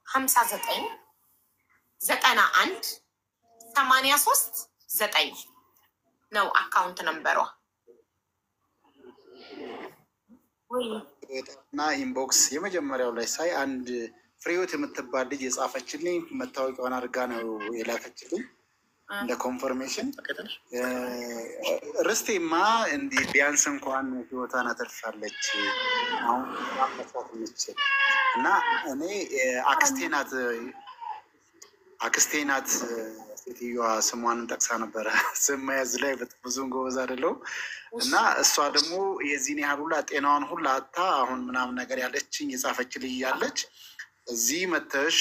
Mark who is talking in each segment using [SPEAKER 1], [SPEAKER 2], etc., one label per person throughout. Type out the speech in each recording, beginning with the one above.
[SPEAKER 1] 599183 ነው አካውንት ነምበሯ።
[SPEAKER 2] እና ኢንቦክስ የመጀመሪያው ላይ ሳይ አንድ ፍሬህይወት የምትባል ልጅ የጻፈችልኝ መታወቂያዋን አድርጋ ነው የላከችልኝ እንደ ኮንፈርሜሽን። ርስቴማ እንዲህ ቢያንስ እንኳን ህይወቷን አተርፋለች አሁን መስራት የምችል እና እኔ አክስቴ ናት ሴትዮዋ ስሟንም ጠቅሳ ነበረ። ስም መያዝ ላይ ብዙም ጎበዝ አይደለሁም እና እሷ ደግሞ የዚህን ያህል ሁላ ጤናዋን ሁላ አታ አሁን ምናምን ነገር ያለችኝ የጻፈችልኝ ያለች እዚህ መተሽ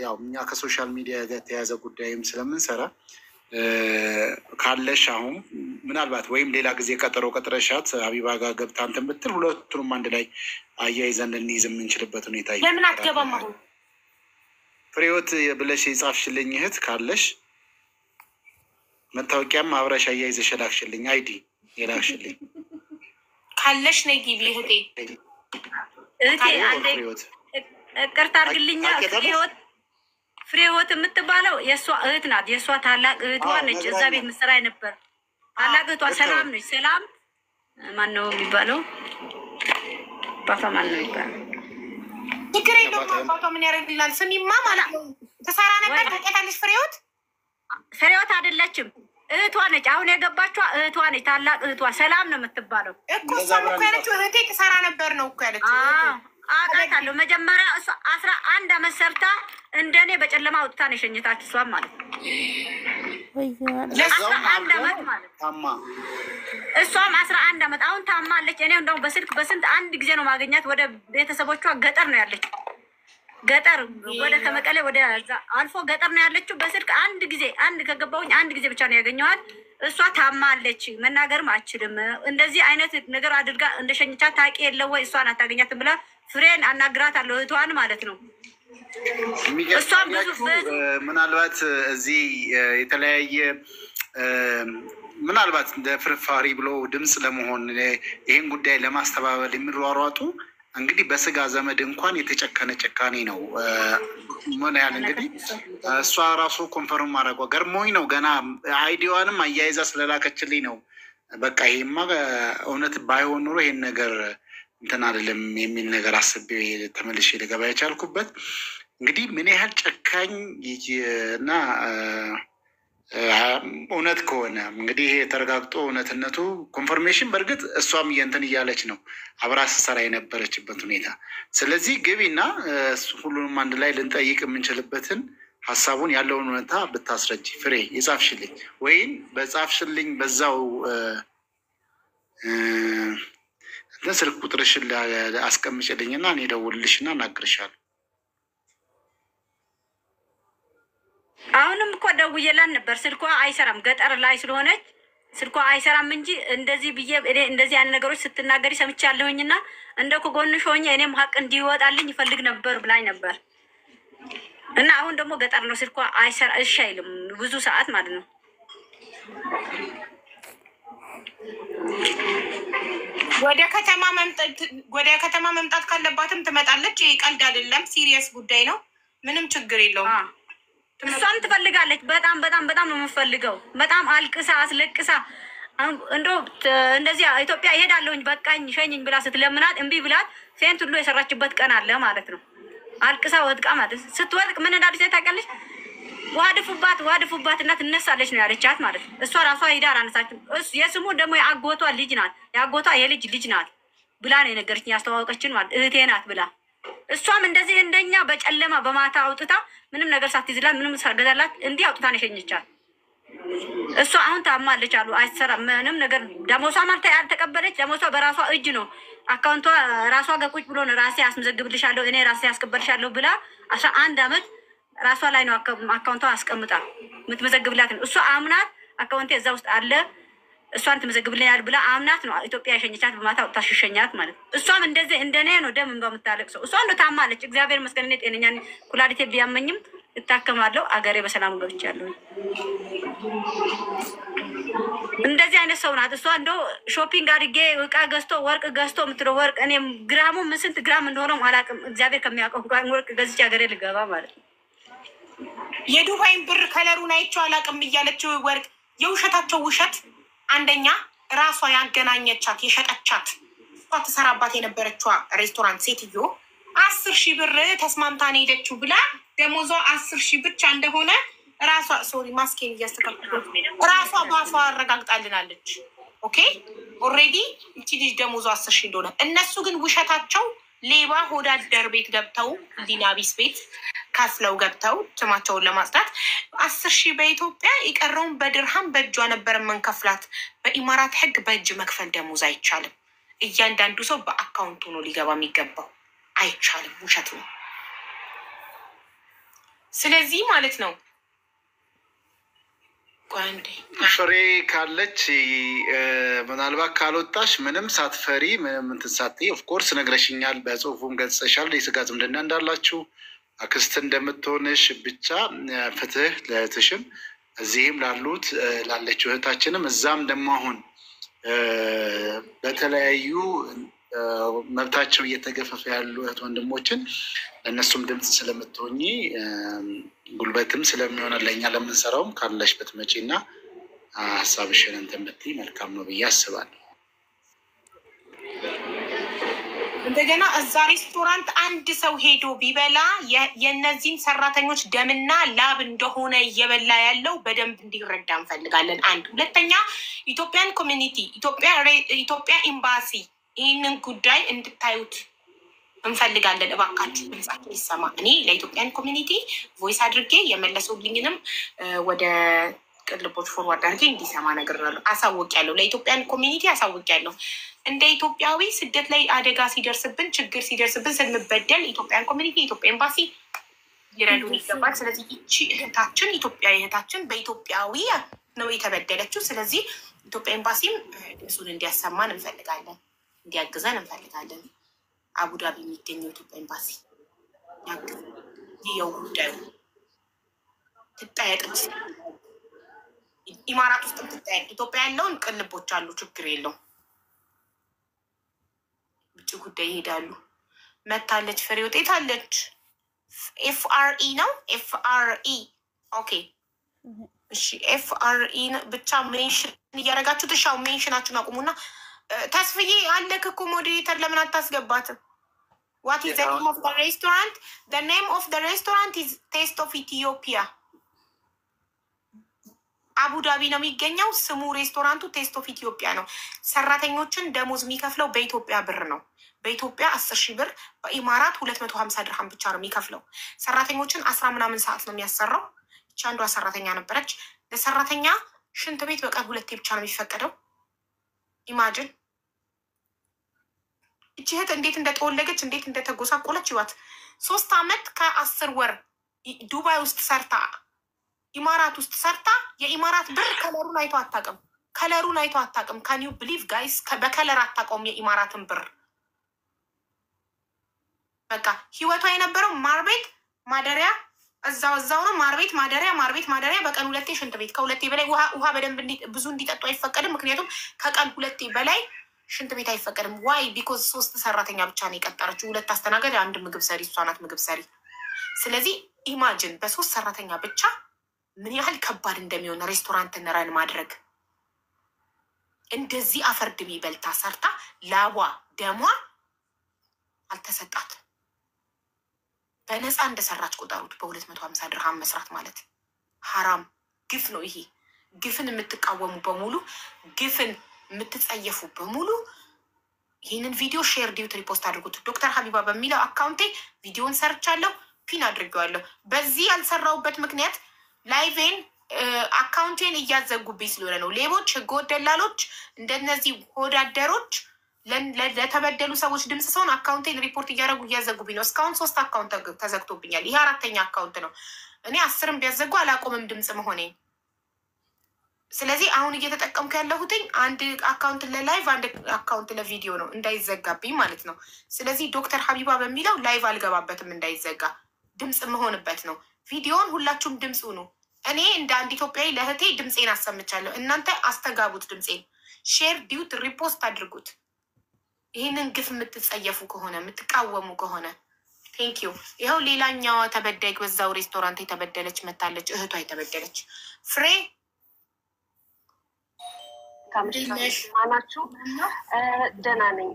[SPEAKER 2] ያው እኛ ከሶሻል ሚዲያ ጋር የተያዘ ጉዳይም ስለምንሰራ ካለሽ አሁን ምናልባት ወይም ሌላ ጊዜ ቀጠሮ ቀጥረሻት ሀቢባ ጋር ገብታ እንትን ብትል ሁለቱንም አንድ ላይ አያይዘን ልንይዝ የምንችልበት ሁኔታ
[SPEAKER 1] ለምን አትገባም? አሁን
[SPEAKER 2] ፍሬህይወት ብለሽ የጻፍሽልኝ እህት ካለሽ መታወቂያም አብረሽ አያይዘሽ የላክሽልኝ አይዲ የላክሽልኝ
[SPEAKER 1] ካለሽ ነይ ግቢ እህቴ።
[SPEAKER 3] ይቅርታ አድርግልኛ። ፍሬህይወት የምትባለው የእሷ እህት ናት። የእሷ ታላቅ እህቷ ነች። እዛ ቤት ምሰራ ነበር። ታላቅ እህቷ ሰላም ነች። ሰላም ማን ነው የሚባለው? አባቷ ማን ነው የሚባለው?
[SPEAKER 1] ችግር የለውም። አባቷ ምን ያደርግላል? ስሚማ ማለት ነው ትሰራ ነበር። ታውቂያታለሽ? ፍሬህይወት አይደለችም፣ እህቷ ነች። አሁን የገባችዋ እህቷ ነች። ታላቅ እህቷ ሰላም ነው የምትባለው እኮ። እሷም እኮ ያለችው እህቴ ትሰራ ነበር ነው እኮ ያለችው።
[SPEAKER 3] አውቃታለሁ። መጀመሪያ እሷ 11 አመት ሰርታ እንደኔ በጨለማ አውጥታ ነው የሸኘታችሁ። እሷም ማለት ነው 11 አመት ማለት እሷም 11 አመት አሁን ታማለች። እኔ እንደውም በስንት አንድ ጊዜ ነው ማገኛት። ወደ ቤተሰቦቿ ገጠር ነው ያለችው። ገጠር ወደ ከመቀሌ ወደ አልፎ ገጠር ነው ያለችው። በስልክ አንድ ከገባሁኝ አንድ ጊዜ ብቻ ነው ያገኘኋት። እሷ ታማለች፣ መናገርም አችልም። እንደዚህ አይነት ነገር አድርጋ እንደሸኝቻት ታውቂ የለ ወይ? እሷን አታገኛትም ብላ ፍሬን አናግራታለሁ፣ እህቷን ማለት ነው። እሷም ብዙ
[SPEAKER 2] ምናልባት እዚህ የተለያየ ምናልባት እንደ ፍርፋሪ ብሎ ድምፅ ለመሆን ይህን ጉዳይ ለማስተባበል የሚሯሯጡ እንግዲህ በስጋ ዘመድ እንኳን የተጨከነ ጭካኔ ነው። ምን ያህል እንግዲህ እሷ ራሱ ኮንፈርም ማድረጓ ገርሞኝ ነው። ገና አይዲዋንም አያይዛ ስለላከችልኝ ነው። በቃ ይሄማ እውነት ባይሆን ኑሮ ይሄን ነገር እንትን አይደለም የሚል ነገር አስቤ ተመልሼ ልገባ የቻልኩበት እንግዲህ ምን ያህል ጨካኝ እና እውነት ከሆነ እንግዲህ ይሄ ተረጋግጦ እውነትነቱ ኮንፈርሜሽን በእርግጥ እሷም እንትን እያለች ነው አብራ ስትሰራ የነበረችበት ሁኔታ። ስለዚህ ግቢና ሁሉንም አንድ ላይ ልንጠይቅ የምንችልበትን ሀሳቡን ያለውን ሁኔታ ብታስረጅ ፍሬ የጻፍሽልኝ ወይም በጻፍሽልኝ በዛው ስልክ ቁጥርሽን አስቀምጭልኝና እኔ ደውልልሽና እናግርሻለሁ።
[SPEAKER 3] አሁንም እኮ ደውዬላት ነበር። ስልኳ አይሰራም፣ ገጠር ላይ ስለሆነች ስልኳ አይሰራም እንጂ እንደዚህ ብዬ እንደዚህ አይነት ነገሮች ስትናገሪ ሰምቻለሁኝና እንደው ከጎንሽ ሆኜ እኔም ሀቅ እንዲወጣልኝ ይፈልግ ነበር ብላኝ ነበር። እና አሁን ደግሞ ገጠር ነው ስልኳ አይሰራ፣ እሺ አይልም ብዙ ሰዓት ማለት ነው።
[SPEAKER 1] ወደ ከተማ መምጣት ካለባትም ትመጣለች። ቀልድ አይደለም፣ ሲሪየስ ጉዳይ ነው። ምንም ችግር የለውም።
[SPEAKER 3] እሷም ትፈልጋለች። በጣም በጣም በጣም ነው የምፈልገው። በጣም አልቅሳ አስለቅሳ እንደው እንደዚህ ኢትዮጵያ እሄዳለሁኝ በቃኝ ሸኝኝ ብላ ስትለምናት እምቢ ብላት ፌንት ሁሉ የሰራችበት ቀን አለ ማለት ነው። አልቅሳ ወድቃ ማለት ስትወድቅ ምን እንዳለች ታውቂያለሽ? ውሃ ድፉባት እና ትነሳለች ነው ያለቻት ማለት ነው። እሷ ራሷ ሄዳ አላነሳችም። የስሙ ደግሞ የአጎቷ ልጅ ናት፣ የአጎቷ የልጅ ልጅ ናት ብላ ነው የነገረችኝ። ያስተዋወቀችን ማለት እህቴ ናት ብላ እሷም እንደዚህ እንደኛ በጨለማ በማታ አውጥታ ምንም ነገር ሳትይዝላት ምንም ሳገዛላት እንዲህ አውጥታ ነው የሸኘቻት። እሷ አሁን ታማለች አሉ አይሰራም ምንም ነገር። ደሞሷ ማለት ያልተቀበለች ደሞሷ በራሷ እጅ ነው አካውንቷ ራሷ ጋር ቁጭ ብሎ ነው ራሴ አስመዘግብልሻለሁ እኔ ራሴ ያስቀበልሻለሁ ብላ 11 አመት ራሷ ላይ ነው አካውንቷ አስቀምጣ የምትመዘግብላት ነው። እሷ አምናት አካውንቴ እዛ ውስጥ አለ እሷን ትመዘግብልኛል ብላ አምናት ነው ኢትዮጵያ የሸኘቻት። በማታ ወጣ ሽሸኛት ማለት ነው። እሷም እንደዚህ እንደኔ ነው ደም እንባ የምታለቅሰው። እሷ እንደው ታማለች። እግዚአብሔር ይመስገን እኔ ጤነኛ ነኝ። ኩላሊቴ ቢያመኝም እታከማለሁ። አገሬ በሰላም ገብቻለሁ። እንደዚህ አይነት ሰው ናት እሷ። እንደው ሾፒንግ አድርጌ እቃ ገዝቶ ወርቅ ገዝቶ የምትለው ወርቅ እኔም ግራሙ ምን ስንት ግራም እንደሆነም አላውቅም። እግዚአብሔር ከሚያውቀው እንኳን ወርቅ ገዝቼ ሀገሬ ልገባ ማለት ነው።
[SPEAKER 1] የዱባይን ብር ከለሩን አይቼው አላውቅም እያለችው ወርቅ የውሸታቸው ውሸት። አንደኛ ራሷ ያገናኘቻት የሸጠቻት እሷ ተሰራባት የነበረችዋ ሬስቶራንት ሴትዮ 10,000 ብር ተስማምታን ሄደችው ብላ ደሞዟ 10,000 ብቻ እንደሆነ ራሷ ሶሪ ማስኬን እያስተካከሉ ራሷ ባፏ አረጋግጣልናለች። ኦኬ ኦልሬዲ እቺ ልጅ ደሞዟ 10,000 እንደሆነ። እነሱ ግን ውሸታቸው ሌባ ሆዳደር ቤት ገብተው ዲናቢስ ቤት ከፍለው ገብተው ስማቸውን ለማጽዳት 10,000 በኢትዮጵያ የቀረውን በድርሃም በእጇ ነበር መንከፍላት። በኢማራት ሕግ በእጅ መክፈል ደሞዝ አይቻልም። እያንዳንዱ ሰው በአካውንቱ ነው ሊገባ የሚገባው። አይቻልም፣ ውሸት ነው። ስለዚህ ማለት ነው
[SPEAKER 2] ፍሬ ካለች ምናልባት ካልወጣሽ ምንም ሳትፈሪ ምንም እንትን ሳትይ ኦፍኮርስ ነግረሽኛል፣ በጽሁፉም ገልጸሻል የስጋ ዝምድና እንዳላችሁ አክስት እንደምትሆንሽ ብቻ ፍትህ ለእህትሽም እዚህም ላሉት ላለችው እህታችንም እዛም ደግሞ አሁን በተለያዩ መብታቸው እየተገፈፈ ያሉ እህት ወንድሞችን ለእነሱም ድምፅ ስለምትሆኚ ጉልበትም ስለሚሆነ ለእኛ ለምንሰራውም ካለሽ ብትመጪ እና ሀሳብሽን እንትን ብትይ መልካም ነው ብዬ አስባለሁ።
[SPEAKER 1] እንደገና እዛ ሬስቶራንት አንድ ሰው ሄዶ ቢበላ የእነዚህን ሰራተኞች ደምና ላብ እንደሆነ እየበላ ያለው በደንብ እንዲረዳ እንፈልጋለን። አንድ ሁለተኛ ኢትዮጵያን ኮሚኒቲ ኢትዮጵያ ኤምባሲ ይህንን ጉዳይ እንድታዩት እንፈልጋለን። እባካችሁ ድምጻችን ይሰማ። እኔ ለኢትዮጵያን ኮሚኒቲ ቮይስ አድርጌ የመለሱልኝንም ወደ ቅልቦች ፎርዋርድ አድርጌ እንዲሰማ ነገር አሳውቂያለሁ። ለኢትዮጵያን ኮሚኒቲ አሳውቂያለሁ። እንደ ኢትዮጵያዊ ስደት ላይ አደጋ ሲደርስብን ችግር ሲደርስብን ስንበደል ኢትዮጵያን ኮሚኒቲ ኢትዮጵያ ኤምባሲ ሊረዱን ይገባል። ስለዚህ ይቺ እህታችን ኢትዮጵያዊ እህታችን በኢትዮጵያዊ ነው የተበደለችው። ስለዚህ ኢትዮጵያ ኤምባሲም እሱን እንዲያሰማን እንፈልጋለን፣ እንዲያግዘን እንፈልጋለን። አቡዳቢ የሚገኘው ኢትዮጵያ ኤምባሲ ያግዝ። ይኸው ጉዳዩ ትጠየቅ፣ ኢማራት ውስጥም ትጠየቅ። ኢትዮጵያ ያለውን ቅልቦች አሉ፣ ችግር የለው። ውጭ ጉዳይ ይሄዳሉ። መታለች ፍሬ ውጤት አለች። ኤፍአርኢ ነው ኤፍአርኢ። ኦኬ እሺ፣ ኤፍአርኢ ብቻ ሜንሽን እያደረጋችሁ ትሻው ሜንሽናችሁን አቁሙና ተስፍዬ አለክ እኮ ሞዴሬተር ለምን አታስገባትም? ዋት ኢዝ ዘ ኔም ኦፍ ዘ ሬስቶራንት? ዘ ኔም ኦፍ ዘ ሬስቶራንት ኢዝ ቴስት ኦፍ ኢትዮጵያ። አቡዳቢ ነው የሚገኘው። ስሙ ሬስቶራንቱ ቴስት ኦፍ ኢትዮጵያ ነው። ሰራተኞችን ደሞዝ የሚከፍለው በኢትዮጵያ ብር ነው። በኢትዮጵያ 10,000 ብር፣ በኢማራት 250 ድርሃም ብቻ ነው የሚከፍለው። ሰራተኞችን 10 ምናምን ሰዓት ነው የሚያሰራው። ብቻ አንዷ ሰራተኛ ነበረች። ለሰራተኛ ሽንት ቤት በቀን 2 ብቻ ነው የሚፈቀደው። ኢማጅን እቺ እህት እንዴት እንደተወለገች እንዴት እንደተጎሳቆለች ይዋት። 3 ዓመት ከ10 ወር ዱባይ ውስጥ ሰርታ ኢማራት ውስጥ ሰርታ የኢማራት ብር ከለሩን አይቶ አታውቅም። ከለሩን አይቶ አታውቅም። ካን ዩ ብሊቭ ጋይስ? በከለር አታውቀውም የኢማራትን ብር። በቃ ህይወቷ የነበረው ማር ቤት ማደሪያ፣ እዛው ነው። ማር ቤት ማደሪያ፣ በቀን 2 ሽንት ቤት። ከ2 በላይ ውሃ በደንብ ብዙ እንዲጠጡ አይፈቀድም። ምክንያቱም ከቀን 2 በላይ ሽንት ቤት አይፈቀድም። ዋይ? ቢኮዝ 3 ሰራተኛ ብቻ ነው የቀጠረችው። 2 አስተናጋጅ፣ 1 ምግብ ሰሪ፣ እሷ ናት ምግብ ሰሪ። ስለዚህ ኢማጅን በ3 ሰራተኛ ብቻ ምን ያህል ከባድ እንደሚሆን ሬስቶራንትን ረን ማድረግ። እንደዚህ አፈርድሜ በልታ ሰርታ ላቧ ደሟ አልተሰጣት። በነፃ እንደሰራች ቁጠሩት። በ250 ድርሃም መስራት ማለት ሀራም ግፍ ነው። ይሄ ግፍን የምትቃወሙ በሙሉ ግፍን የምትጸየፉ በሙሉ ይህንን ቪዲዮ ሼር ዲዩት ሪፖስት አድርጉት። ዶክተር ሀቢባ በሚለው አካውንቴ ቪዲዮን ሰርቻለሁ፣ ፒን አድርጌዋለሁ። በዚህ ያልሰራሁበት ምክንያት ላይቬን አካውንቴን እያዘጉብኝ ስለሆነ ነው። ሌቦች፣ ህገወጥ ደላሎች፣ እንደነዚህ ሆዳደሮች ለተበደሉ ሰዎች ድምፅ ሰውን አካውንቴን ሪፖርት እያደረጉ እያዘጉብኝ ነው። እስካሁን 3 አካውንት ተዘግቶብኛል። ይሄ 4ኛ አካውንት ነው። እኔ 10ም ቢያዘጉ አላቆምም ድምፅ መሆኔ። ስለዚህ አሁን እየተጠቀምኩ ያለሁትኝ አንድ አካውንት ለላይቭ አንድ አካውንት ለቪዲዮ ነው፣ እንዳይዘጋብኝ ማለት ነው። ስለዚህ ዶክተር ሀቢባ በሚለው ላይቭ አልገባበትም፣ እንዳይዘጋ ድምፅ መሆንበት ነው።
[SPEAKER 4] ቪዲዮውን ሁላችሁም ድምፁ ነው። እኔ እንደ አንድ ኢትዮጵያዊ ለእህቴ ድምፄን አሰምቻለሁ። እናንተ አስተጋቡት፣ ድምፄን ሼር ዲዩት ሪፖስት አድርጉት። ይህንን ግፍ የምትጸየፉ ከሆነ የምትቃወሙ ከሆነ ቴንኪዩ። ይኸው ሌላኛዋ ተበዳይ በዛው ሬስቶራንት የተበደለች መታለች፣ እህቷ የተበደለች ፍሬ
[SPEAKER 5] ማናችሁ? ደህና ነኝ።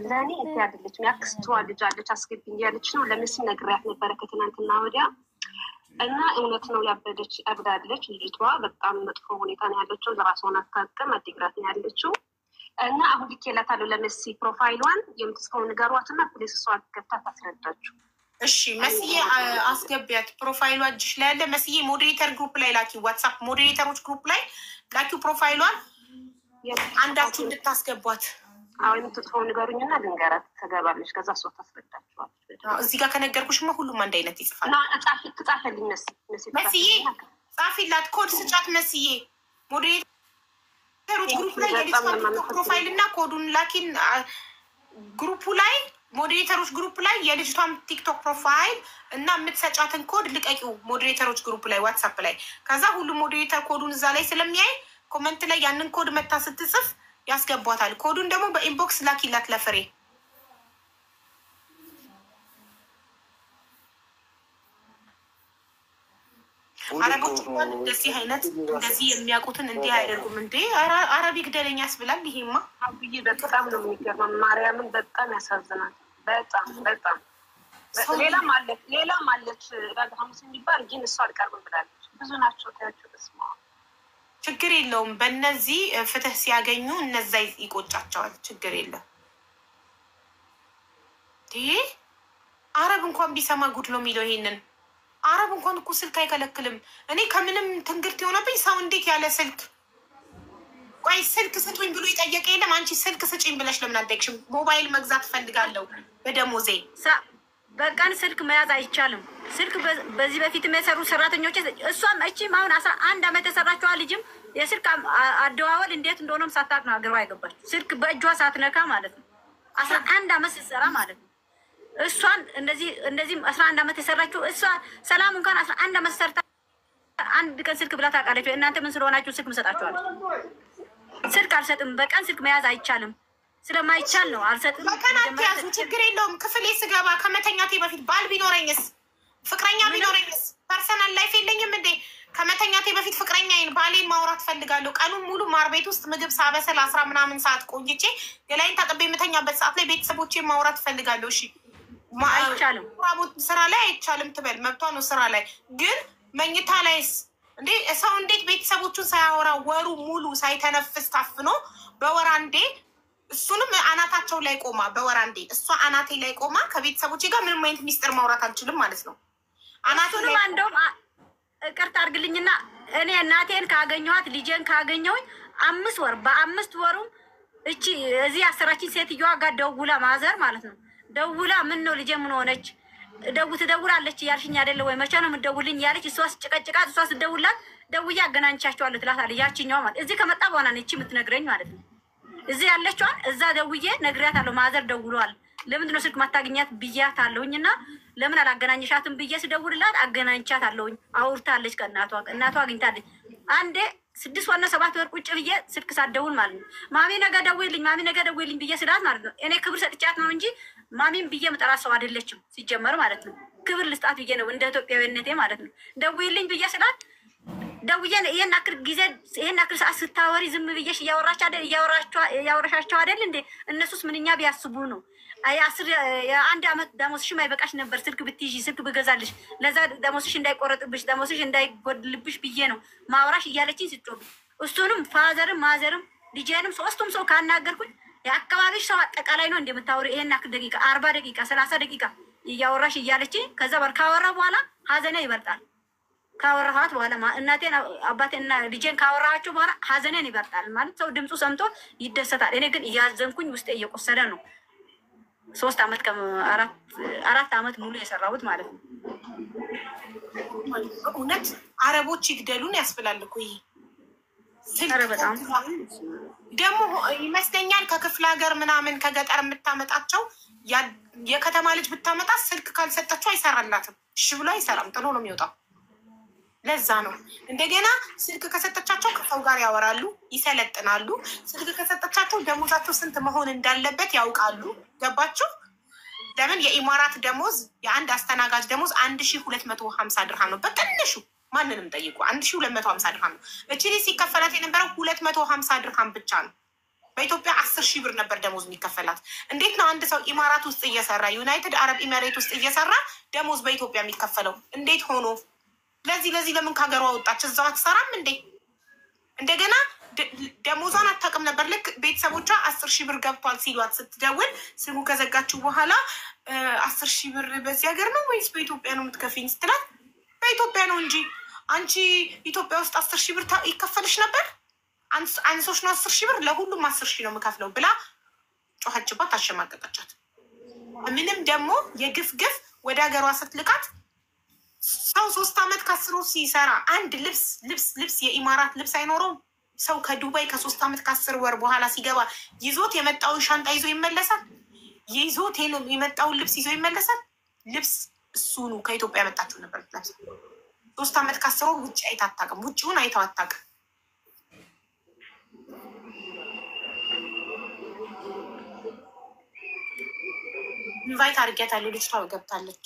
[SPEAKER 5] ለእኔ እህቴ አይደለችም፣ ያክስቷ ልጅ አለች፣ አስገብኝ ያለች ነው። ለመሲ ነግሬያት ነበረ ከትናንትና ወዲያ እና እውነት ነው ያበደች አብዳለች። ልጅቷ በጣም መጥፎ ሁኔታ ነው ያለችው። ለራሷን አታውቅም፣ አዲግራት ነው ያለችው እና አሁን ልኬላታለሁ ለመሲ ፕሮፋይሏን የምትስከውን ንገሯት እና ፕሌስ እሷ ገብታ ታስረዳችሁ።
[SPEAKER 4] እሺ መስዬ አስገቢያት። ፕሮፋይሏ እጅሽ ላይ ያለ መስዬ ሞዴሬተር ግሩፕ ላይ ላኪ፣ ዋትሳፕ ሞዴሬተሮች ግሩፕ ላይ ላኪው ፕሮፋይሏን አንዳችሁ እንድታስገቧት።
[SPEAKER 5] አሁን የምትጽፈው ንገሩኝና ልንገራት ትገባለች። ከዛ እሷ ታስረዳችኋለች።
[SPEAKER 4] እዚህ ጋር ከነገርኩሽማ ሁሉም አንድ አይነት ይጽፋል።
[SPEAKER 5] ትጻፈልኝ
[SPEAKER 4] መስዬ ጻፊላት፣ ኮድ ስጫት መስዬ። ሞዴሬተሮች ግሩፕ ላይ የልጅቷን ፕሮፋይል እና ኮዱን ላኪን። ግሩፑ ላይ ሞዴሬተሮች ግሩፕ ላይ የልጅቷን ቲክቶክ ፕሮፋይል እና የምትሰጫትን ኮድ ልቀቂው ሞዴሬተሮች ግሩፕ ላይ ዋትሳፕ ላይ። ከዛ ሁሉም ሞዴሬተር ኮዱን እዛ ላይ ስለሚያይ ኮመንት ላይ ያንን ኮድ መታ ስትጽፍ ያስገቧታል። ኮዱን ደግሞ በኢንቦክስ ላኪላት ለፍሬ። አረቦች እንኳን እንደዚህ አይነት እንደዚህ የሚያውቁትን እንዲህ አይደርጉም እንዴ! አረብ ይግደለኝ ያስብላል። ይሄማ
[SPEAKER 5] ብዬ በጣም ነው የሚገርመው። ማርያምን በጣም ያሳዝናል። በጣም በጣም ሌላም አለች ዳግ ሐሙስ የሚባል ግን እሷ አልቀርብም ብላለች። ብዙ ናቸው ታያቸው። ተስማ
[SPEAKER 4] ችግር የለውም። በእነዚህ ፍትህ ሲያገኙ እነዛ ይቆጫቸዋል። ችግር የለም። አረብ እንኳን ቢሰማ ጉድ ነው የሚለው። ይሄንን አረብ እንኳን እኮ ስልክ አይከለክልም። እኔ ከምንም ትንግርት የሆነብኝ ሰው እንዴት ያለ ስልክ ቆይ ስልክ ስጡኝ ብሎ የጠየቀ የለም። አንቺ ስልክ ስጪኝ ብለሽ ለምን አልጠየቅሽም? ሞባይል መግዛት እፈልጋለሁ በደሞዜ።
[SPEAKER 3] በቀን ስልክ መያዝ አይቻልም። ስልክ በዚህ በፊት የሰሩ ሰራተኞች እሷም እቺም አሁን 11 ዓመት የሰራችዋ ልጅም የስልክ አደዋወል እንዴት እንደሆነም ሳታውቅ ነው አገሯ ያገባችው። ስልክ በእጇ ሳትነካ ማለት ነው። 11 ዓመት ስትሰራ ማለት ነው። እሷን እንደዚህ 11 ዓመት የሰራችው እሷ ሰላም እንኳን 11 ዓመት ሰርታ አንድ ቀን ስልክ ብላ ታውቃለች? እናንተ ምን ስለሆናችሁ ስልክ ምሰጣችኋለች? ስልክ አልሰጥም። በቀን ስልክ መያዝ አይቻልም። ስለማይቻል ነው አልሰጥም።
[SPEAKER 4] በቀን አትያዙ፣ ችግር የለውም። ክፍሌ ስገባ ከመተኛቴ በፊት ባል ቢኖረኝስ ፍቅረኛ ቢኖረኝስ? ፐርሰናል ላይፍ የለኝም እንዴ? ከመተኛቴ በፊት ፍቅረኛዬን ባሌን ማውራት ፈልጋለሁ። ቀኑን ሙሉ ማር ቤት ውስጥ ምግብ ሳበሰል 10 ምናምን ሰዓት ቆይቼ ገላይን ታጥቤ የምተኛበት ሰዓት ላይ ቤተሰቦቼን ማውራት ፈልጋለሁ። እሺ
[SPEAKER 3] አይቻልም።
[SPEAKER 4] ስራ ላይ አይቻልም ትበል፣ መብቷ ነው። ስራ ላይ ግን መኝታ ላይስ እንዴ? ሰው እንዴት ቤተሰቦቹን ሳያወራ ወሩ ሙሉ ሳይተነፍስ ታፍኖ በወር አንዴ እሱንም አናታቸው ላይ ቆማ በወር አንዴ እሷ አናቴ ላይ ቆማ ከቤተሰቦቼ ጋር ምንም አይነት ሚስጥር ማውራት አልችልም ማለት ነው።
[SPEAKER 3] አናቱንም እንደውም ይቅርታ አድርግልኝና እኔ እናቴን ካገኘኋት ልጄን ካገኘሁኝ 5 ወር በ5 ወሩም እቺ እዚህ አሰራችን ሴትዮዋ ጋር ደውላ ማዘር ማለት ነው ደውላ ምን ነው ልጄ ምን ሆነች ትደውላለች እያልሽኝ አይደለ ወይ መቼ ነው የምትደውልኝ እያለች እሷ ስጨቀጭቃት እሷ ስደውላት ደውዬ አገናኝቻቸዋለሁ ትላታለች። ያችኛዋ ማለት እዚህ ከመጣ በኋላ ነው እቺ የምትነግረኝ ማለት ነው። እዚህ ያለችዋን እዛ ደውዬ ነግሬያታለሁ። ማዘር ደውሏል ለምንድን ነው ስልክ ማታገኛት ብያታለሁኝ እና ለምን አላገናኝሻትም ብዬ ስደውልላት አገናኝቻታለሁኝ። አውርታለች ከእናቷ አግኝታለች። አንዴ 6 ወር 7 ወር ቁጭ ብዬ ስልክ ሳትደውል ማለት ነው ማሚ ነገ ደውይልኝ ብዬ ስላት ማለት ነው እኔ ክብር ሰጥቻት ነው እንጂ ማሚን ብዬ መጠራት ሰው አይደለችም ሲጀመር ማለት ነው። ክብር ልስጣት ብዬ ነው እንደ ኢትዮጵያዊነቴ ማለት ነው። ደውይልኝ ብዬ ስላት ደውዬ ይሄን አክል ጊዜ ይሄን አክል ሰዓት ስታወሪ ዝም ብዬሽ እያወራሻቸው አይደል እንዴ? እነሱስ ምንኛ ቢያስቡ ነው? የአንድ ዓመት ደሞዝሽም አይበቃሽ ነበር ስልክ ብትይዥ ስልክ ብገዛልሽ ለዛ ደሞዝሽ እንዳይቆረጥብሽ ደሞዝሽ እንዳይጎድልብሽ ብዬ ነው ማውራሽ እያለችኝ ስትጮብ እሱንም ፋዘርም ማዘርም ልጄንም 3ቱም ሰው ካናገርኩኝ የአካባቢሽ ሰው አጠቃላይ ነው እንደምታወሪ ይሄን አክል ደቂቃ 40 ደቂቃ 30 ደቂቃ እያወራሽ እያለችኝ ከዛ በር ካወራ በኋላ ሀዘኔ ይበልጣል። ካወራኋት በኋላ እናቴን አባቴንና ልጄን ካወራኋቸው በኋላ ሀዘኔን ይበልጣል ማለት ሰው ድምፁ ሰምቶ ይደሰታል። እኔ ግን እያዘንኩኝ ውስጤ እየቆሰለ ነው። 3 ዓመት ከ4 ዓመት ሙሉ የሰራሁት ማለት ነው።
[SPEAKER 4] እውነት አረቦች ይግደሉን ያስብላል እኮ ይሄ
[SPEAKER 3] በጣም
[SPEAKER 4] ደግሞ ይመስለኛል። ከክፍለ ሀገር ምናምን ከገጠር የምታመጣቸው የከተማ ልጅ ብታመጣ ስልክ ካልሰጠችው አይሰራላትም። እሺ ብሎ አይሰራም፣ ጥሎ ነው የሚወጣው። ለዛ ነው እንደገና ስልክ ከሰጠቻቸው ከሰው ጋር ያወራሉ፣ ይሰለጥናሉ። ስልክ ከሰጠቻቸው ደሞዛቸው ስንት መሆን እንዳለበት ያውቃሉ። ገባችሁ? ለምን የኢማራት ደሞዝ የአንድ አስተናጋጅ ደሞዝ 1250 ድርሃም ነው በትንሹ። ማንንም ጠይቁ 1250 ድርሃም ነው። እቺ ሲከፈላት የነበረው 250 ድርሃም ብቻ ነው። በኢትዮጵያ 10,000 ብር ነበር ደሞዝ የሚከፈላት። እንዴት ነው አንድ ሰው ኢማራት ውስጥ እየሰራ ዩናይትድ አረብ ኢሚሬት ውስጥ እየሰራ ደሞዝ በኢትዮጵያ የሚከፈለው? እንዴት ሆኖ? ለዚህ ለምን ከሀገሯ ወጣች? እዛው አትሰራም እንዴ? እንደገና ደሞዟን አታውቅም ነበር። ልክ ቤተሰቦቿ 10,000 ብር ገብቷል ሲሏት ስትደውል ስሙ ከዘጋችሁ በኋላ 10,000 ብር በዚህ ሀገር ነው ወይስ በኢትዮጵያ ነው የምትከፍኝ ስትላት በኢትዮጵያ ነው እንጂ አንቺ ኢትዮጵያ ውስጥ 10,000 ብር ይከፈልሽ ነበር አንሶች ነው 10,000 ብር ለሁሉም 10,000 ነው የምከፍለው ብላ ጮኸችባት፣ አሸማቀቀቻት። ምንም ደግሞ የግፍ ወደ ሀገሯ ስትልቃት ሰው 3 ዓመት ከ10 ወር ሲሰራ አንድ ልብስ የኢማራት ልብስ አይኖረውም። ሰው ከዱባይ ከ3 ዓመት ከ10 ወር በኋላ ሲገባ ይዞት የመጣውን ሻንጣ ይዞ ይመለሳል። ይዞት የመጣውን ልብስ ይዞ ይመለሳል። ልብስ እሱኑ ከኢትዮጵያ ያመጣችው ነበር። 3 ዓመት ከ10 ወር ውጭ አይታ አታውቅም። ውጭውን አይተው አታውቅም። ኢንቫይት አድርጊያታለሁ። ልጅቷ ገብታለች።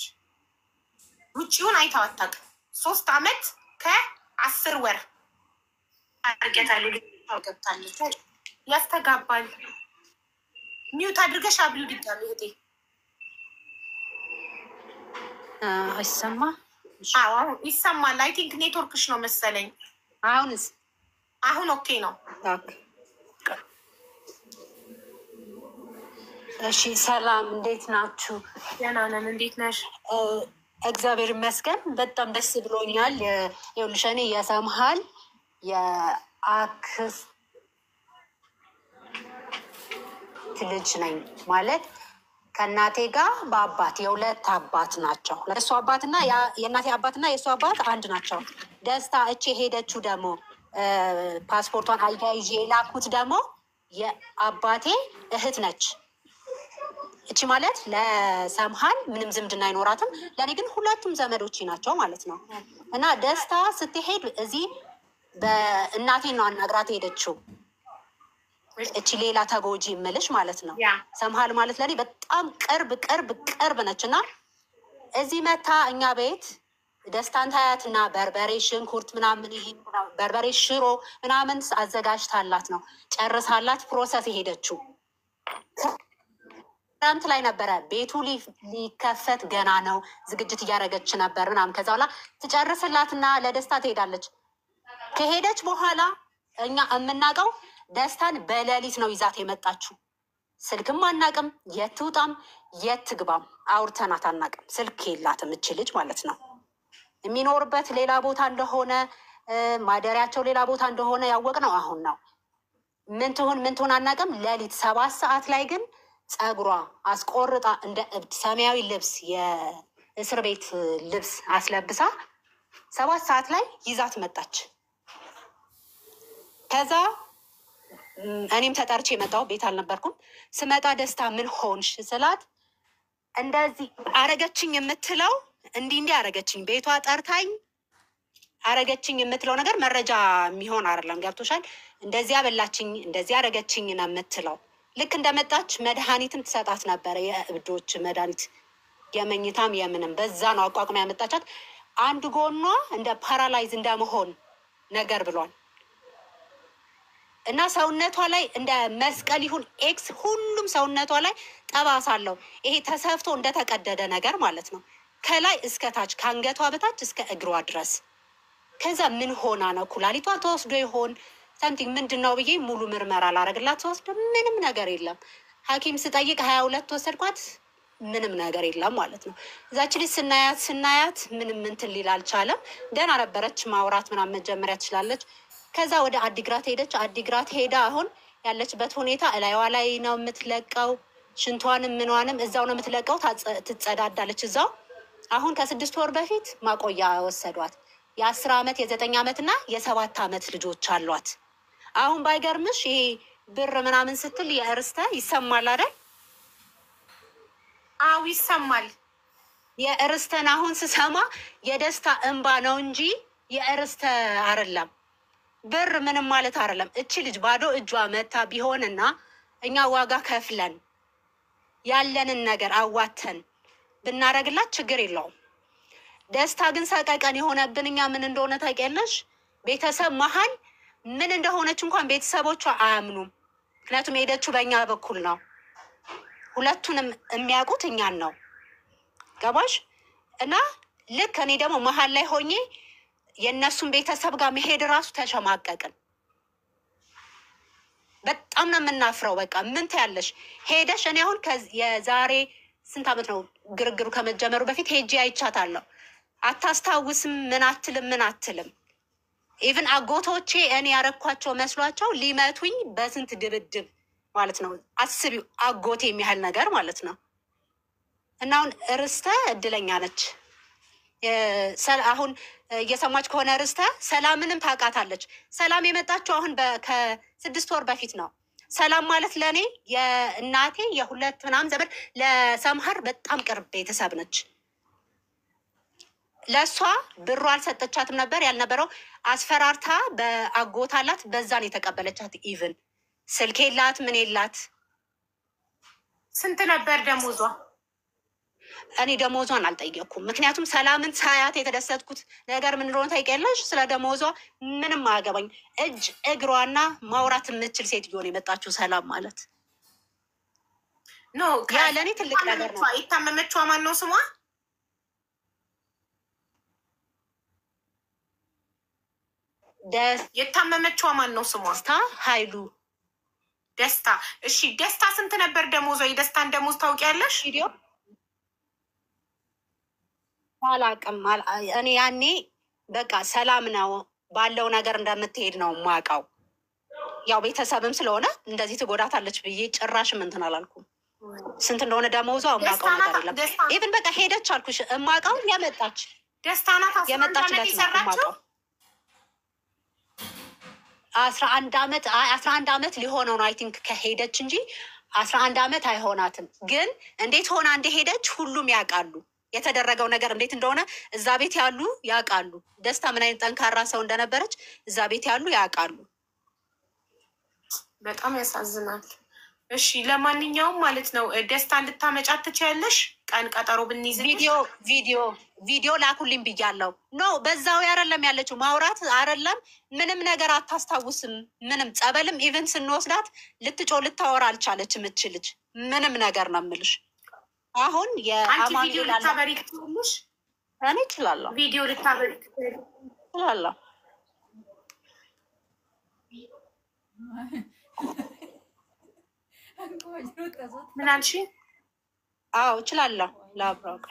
[SPEAKER 4] ውጭውን አይተው አታውቅም። 3 ዓመት ከ10 ወር አድርጊያታለሁ። ልጅቷ ገብታለች። ያስተጋባል። ሚውት አድርገሽ አብሉ ድጋሚ እህቴ።
[SPEAKER 1] አይሰማ?
[SPEAKER 4] አዎ ይሰማል። አይ ቲንክ ኔትወርክሽ ነው መሰለኝ።
[SPEAKER 1] አሁንስ?
[SPEAKER 4] አሁን ኦኬ ነው።
[SPEAKER 1] እሺ ሰላም፣ እንዴት ናችሁ?
[SPEAKER 4] ደህና ነን። እንዴት ነሽ?
[SPEAKER 1] እግዚአብሔር ይመስገን በጣም ደስ ብሎኛል። ይኸውልሽ እኔ የሰምሃል የአክስት ልጅ ነኝ ማለት ከእናቴ ጋር በአባት የሁለት አባት ናቸው። የእሱ አባትና የእናቴ አባትና የእሱ አባት አንድ ናቸው። ደስታ እቺ ሄደችው ደግሞ ፓስፖርቷን አያይዤ የላኩት ደግሞ የአባቴ እህት ነች። እቺ ማለት ለሰምሃል ምንም ዝምድና አይኖራትም፣ ለእኔ ግን ሁለቱም ዘመዶች ናቸው ማለት ነው። እና ደስታ ስትሄድ እዚህ በእናቴ ነው አናግራት ሄደችው። እቺ ሌላ ተጎጂ እምልሽ ማለት ነው። ሰምሃል ማለት ለእኔ በጣም ቅርብ ነች። እና እዚህ መታ እኛ ቤት ደስታን ታያትና በርበሬ፣ ሽንኩርት ምናምን ይሄ በርበሬ፣ ሽሮ ምናምን አዘጋጅታላት ነው ጨርሳላት ፕሮሰስ የሄደችው። ክረምት ላይ ነበረ። ቤቱ ሊከፈት ገና ነው፣ ዝግጅት እያደረገች ነበር ምናምን። ከዛ በኋላ ትጨርስላትና ለደስታ ትሄዳለች። ከሄደች በኋላ እኛ የምናውቀው ደስታን በሌሊት ነው ይዛት የመጣችው። ስልክም አናቅም፣ የት ትውጣም የት ትግባም አውርተናት አናቅም። ስልክ የላትም እች ልጅ ማለት ነው። የሚኖርበት ሌላ ቦታ እንደሆነ ማደሪያቸው ሌላ ቦታ እንደሆነ ያወቅነው አሁን ነው። ምን ትሁን አናቅም። ሌሊት 7 ሰዓት ላይ ግን ፀጉሯ አስቆርጣ እንደ እብድ ሰማያዊ ልብስ የእስር ቤት ልብስ አስለብሳ 7 ሰዓት ላይ ይዛት መጣች። ከዛ እኔም ተጠርቼ የመጣው ቤት አልነበርኩም። ስመጣ ደስታ ምን ሆንሽ ስላት እንደዚህ አረገችኝ የምትለው እንዲህ አረገችኝ፣ ቤቷ ጠርታኝ አረገችኝ የምትለው ነገር መረጃ የሚሆን አይደለም። ገብቶሻል? እንደዚህ አበላችኝ፣ እንደዚህ አረገችኝ ነው የምትለው። ልክ እንደመጣች መድኃኒትም ትሰጣት ነበረ፣ የእብዶች መድኃኒት የመኝታም የምንም። በዛ ነው አቋቁማ ያመጣቻት። አንድ ጎኗ እንደ ፓራላይዝ እንደመሆን ነገር ብሏል። እና ሰውነቷ ላይ እንደ መስቀል ይሁን ኤክስ ሁሉም ሰውነቷ ላይ ጠባሳ አለው። ይሄ ተሰፍቶ እንደተቀደደ ነገር ማለት ነው፣ ከላይ እስከ ታች ከአንገቷ በታች እስከ እግሯ ድረስ። ከዛ ምን ሆና ነው? ኩላሊቷ ተወስዶ ይሆን ሰምቲንግ ምንድን ነው ብዬ ሙሉ ምርመራ ላረግላት ተወስዶ ምንም ነገር የለም። ሐኪም ስጠይቅ 22 ወሰድኳት፣ ምንም ነገር የለም ማለት ነው። እዛች ልጅ ስናያት ምንም እንትን ሊል አልቻለም። ደህና ነበረች፣ ማውራት ምናምን መጀመሪያ ትችላለች። ከዛ ወደ አዲግራት ሄደች። አዲግራት ሄዳ አሁን ያለችበት ሁኔታ እላይዋ ላይ ነው የምትለቀው። ሽንቷንም ምኗንም እዛው ነው የምትለቀው። ትጸዳዳለች እዛው። አሁን ከ6 ወር በፊት ማቆያ ወሰዷት። የ10 ዓመት የ9 ዓመት እና የ7 ዓመት ልጆች አሏት። አሁን ባይገርምሽ ይሄ ብር ምናምን ስትል የእርስተ ይሰማል አይደል?
[SPEAKER 4] አዎ ይሰማል።
[SPEAKER 1] የእርስተን አሁን ስሰማ የደስታ እንባ ነው እንጂ የእርስተ አይደለም ብር ምንም ማለት አይደለም። እቺ ልጅ ባዶ እጇ መታ ቢሆንና እኛ ዋጋ ከፍለን ያለንን ነገር አዋተን ብናረግላት ችግር የለውም። ደስታ ግን ሰቀቀን የሆነብን እኛ ምን እንደሆነ ታውቂያለሽ? ቤተሰብ መሀል ምን እንደሆነች እንኳን ቤተሰቦቿ አያምኑም። ምክንያቱም የሄደችው በእኛ በኩል ነው። ሁለቱንም የሚያውቁት እኛን ነው። ገባሽ? እና ልክ እኔ ደግሞ መሀል ላይ ሆኜ የእነሱን ቤተሰብ ጋር መሄድ ራሱ ተሸማቀቅን። በጣም ነው የምናፍረው። በቃ ምን ትያለሽ? ሄደሽ እኔ አሁን የዛሬ ስንት ዓመት ነው ግርግሩ ከመጀመሩ በፊት ሄጄ አይቻታለሁ። አታስታውስም? ምን አትልም። ኢቭን አጎቶቼ እኔ ያረኳቸው መስሏቸው ሊመቱኝ በስንት ድብድብ ማለት ነው። አስቢው፣ አጎቴ የሚያህል ነገር ማለት ነው። እና አሁን ርስተ እድለኛ ነች። አሁን እየሰማች ከሆነ ርስተ ሰላምንም ታውቃታለች። ሰላም የመጣችው አሁን ከ6 ወር በፊት ነው። ሰላም ማለት ለእኔ የእናቴ የ2 ምናምን ዘመድ ለሰምሀር በጣም ቅርብ ቤተሰብ ነች። ለእሷ ብሩ አልሰጠቻትም ነበር። ያልነበረው አስፈራርታ በአጎታላት በዛን የተቀበለቻት። ኢቭን ስልክ የላት ምን የላት።
[SPEAKER 4] ስንት ነበር ደሞዟ?
[SPEAKER 1] እኔ ደሞዟን አልጠየቅኩም። ምክንያቱም ሰላምን ሳያት የተደሰትኩት ነገር ምን እንደሆነ ታውቂያለሽ? ስለ ደሞዟ ምንም አያገባኝ። እጅ እግሯና ማውራት የምትችል ሴትዮ ነው የመጣችው ሰላም ማለት
[SPEAKER 4] ኖ።
[SPEAKER 1] ያ ለእኔ ትልቅ ነገር ነው።
[SPEAKER 4] የታመመችዋ ማን ነው ስሟ? የታመመችዋ ማን ነው ስሟ?
[SPEAKER 1] ደስታ ኃይሉ።
[SPEAKER 4] ደስታ። እሺ ደስታ ስንት ነበር ደሞዟ? የደስታን ደሞዝ ታውቂያለሽ?
[SPEAKER 1] ቪዲዮ አላውቅም። እኔ ያኔ በቃ ሰላም ነው ባለው ነገር እንደምትሄድ ነው የማውቀው። ያው ቤተሰብም ስለሆነ እንደዚህ ትጎዳታለች ብዬ ጭራሽም እንትን አላልኩም። ስንት እንደሆነ ደሞዟ የማውቀው ነገር የለም። ኢቭን በቃ ሄደች አልኩሽ የማውቀው የመጣች
[SPEAKER 4] ደስታ ናት።
[SPEAKER 1] የመጣችለት ነው የማውቀው። 11 ዓመት ሊሆነው ነው አይ ቲንክ ከሄደች እንጂ 11 ዓመት አይሆናትም። ግን እንዴት ሆና እንደሄደች ሁሉም ያውቃሉ። የተደረገው ነገር እንዴት እንደሆነ እዛ ቤት ያሉ ያውቃሉ። ደስታ ምን አይነት ጠንካራ ሰው እንደነበረች እዛ ቤት ያሉ ያውቃሉ።
[SPEAKER 4] በጣም ያሳዝናል። እሺ ለማንኛውም ማለት ነው ደስታ እንድታመጫት ትችያለሽ። ቀን ቀጠሮ ብንይዝ
[SPEAKER 1] ቪዲዮ ላኩልኝ ብያለሁ። ኖ በዛው አይደለም ያለችው፣ ማውራት አይደለም ምንም ነገር አታስታውስም። ምንም ጸበልም ኢቨን ስንወስዳት ልታወራ አልቻለችም። እችልጅ ምንም ነገር ነው የምልሽ። አሁን
[SPEAKER 4] ቪዲዮ ልታበሪ ትችላለሽ?
[SPEAKER 1] እኔ እችላለሁ።
[SPEAKER 4] ቪዲዮ ልታበሪ
[SPEAKER 1] እችላለሁ።
[SPEAKER 4] ምን አልሽ?
[SPEAKER 1] አዎ እችላለሁ። ላብራቅ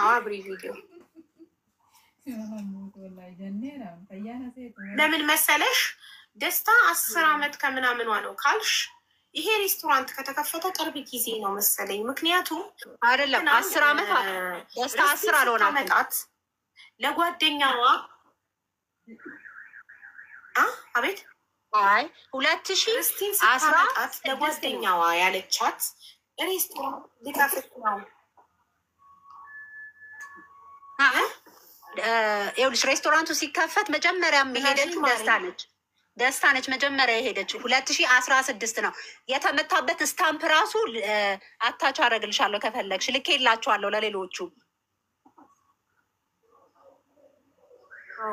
[SPEAKER 4] አብሪ ቪዲዮ። ለምን መሰለሽ ደስታ 10 ዓመት ከምናምኗ ነው ካልሽ ይሄ ሬስቶራንት ከተከፈተ ቅርብ ጊዜ ነው መሰለኝ። ምክንያቱም
[SPEAKER 1] አይደለም 10 ዓመት ደስታ 10 አልሆናት
[SPEAKER 4] ለጓደኛዋ አቤት 2010 ለጓደኛዋ ያለቻት ሬስቶራንት ሊከፍት ነው።
[SPEAKER 1] ይኸውልሽ ሬስቶራንቱ ሲከፈት መጀመሪያ የሄደችው ደስታ ነች። መጀመሪያ የሄደችው 2016 ነው። የተመታበት ስታምፕ ራሱ አታች አደርግልሻለሁ ከፈለግሽ ልኬላችኋለሁ ለሌሎቹ።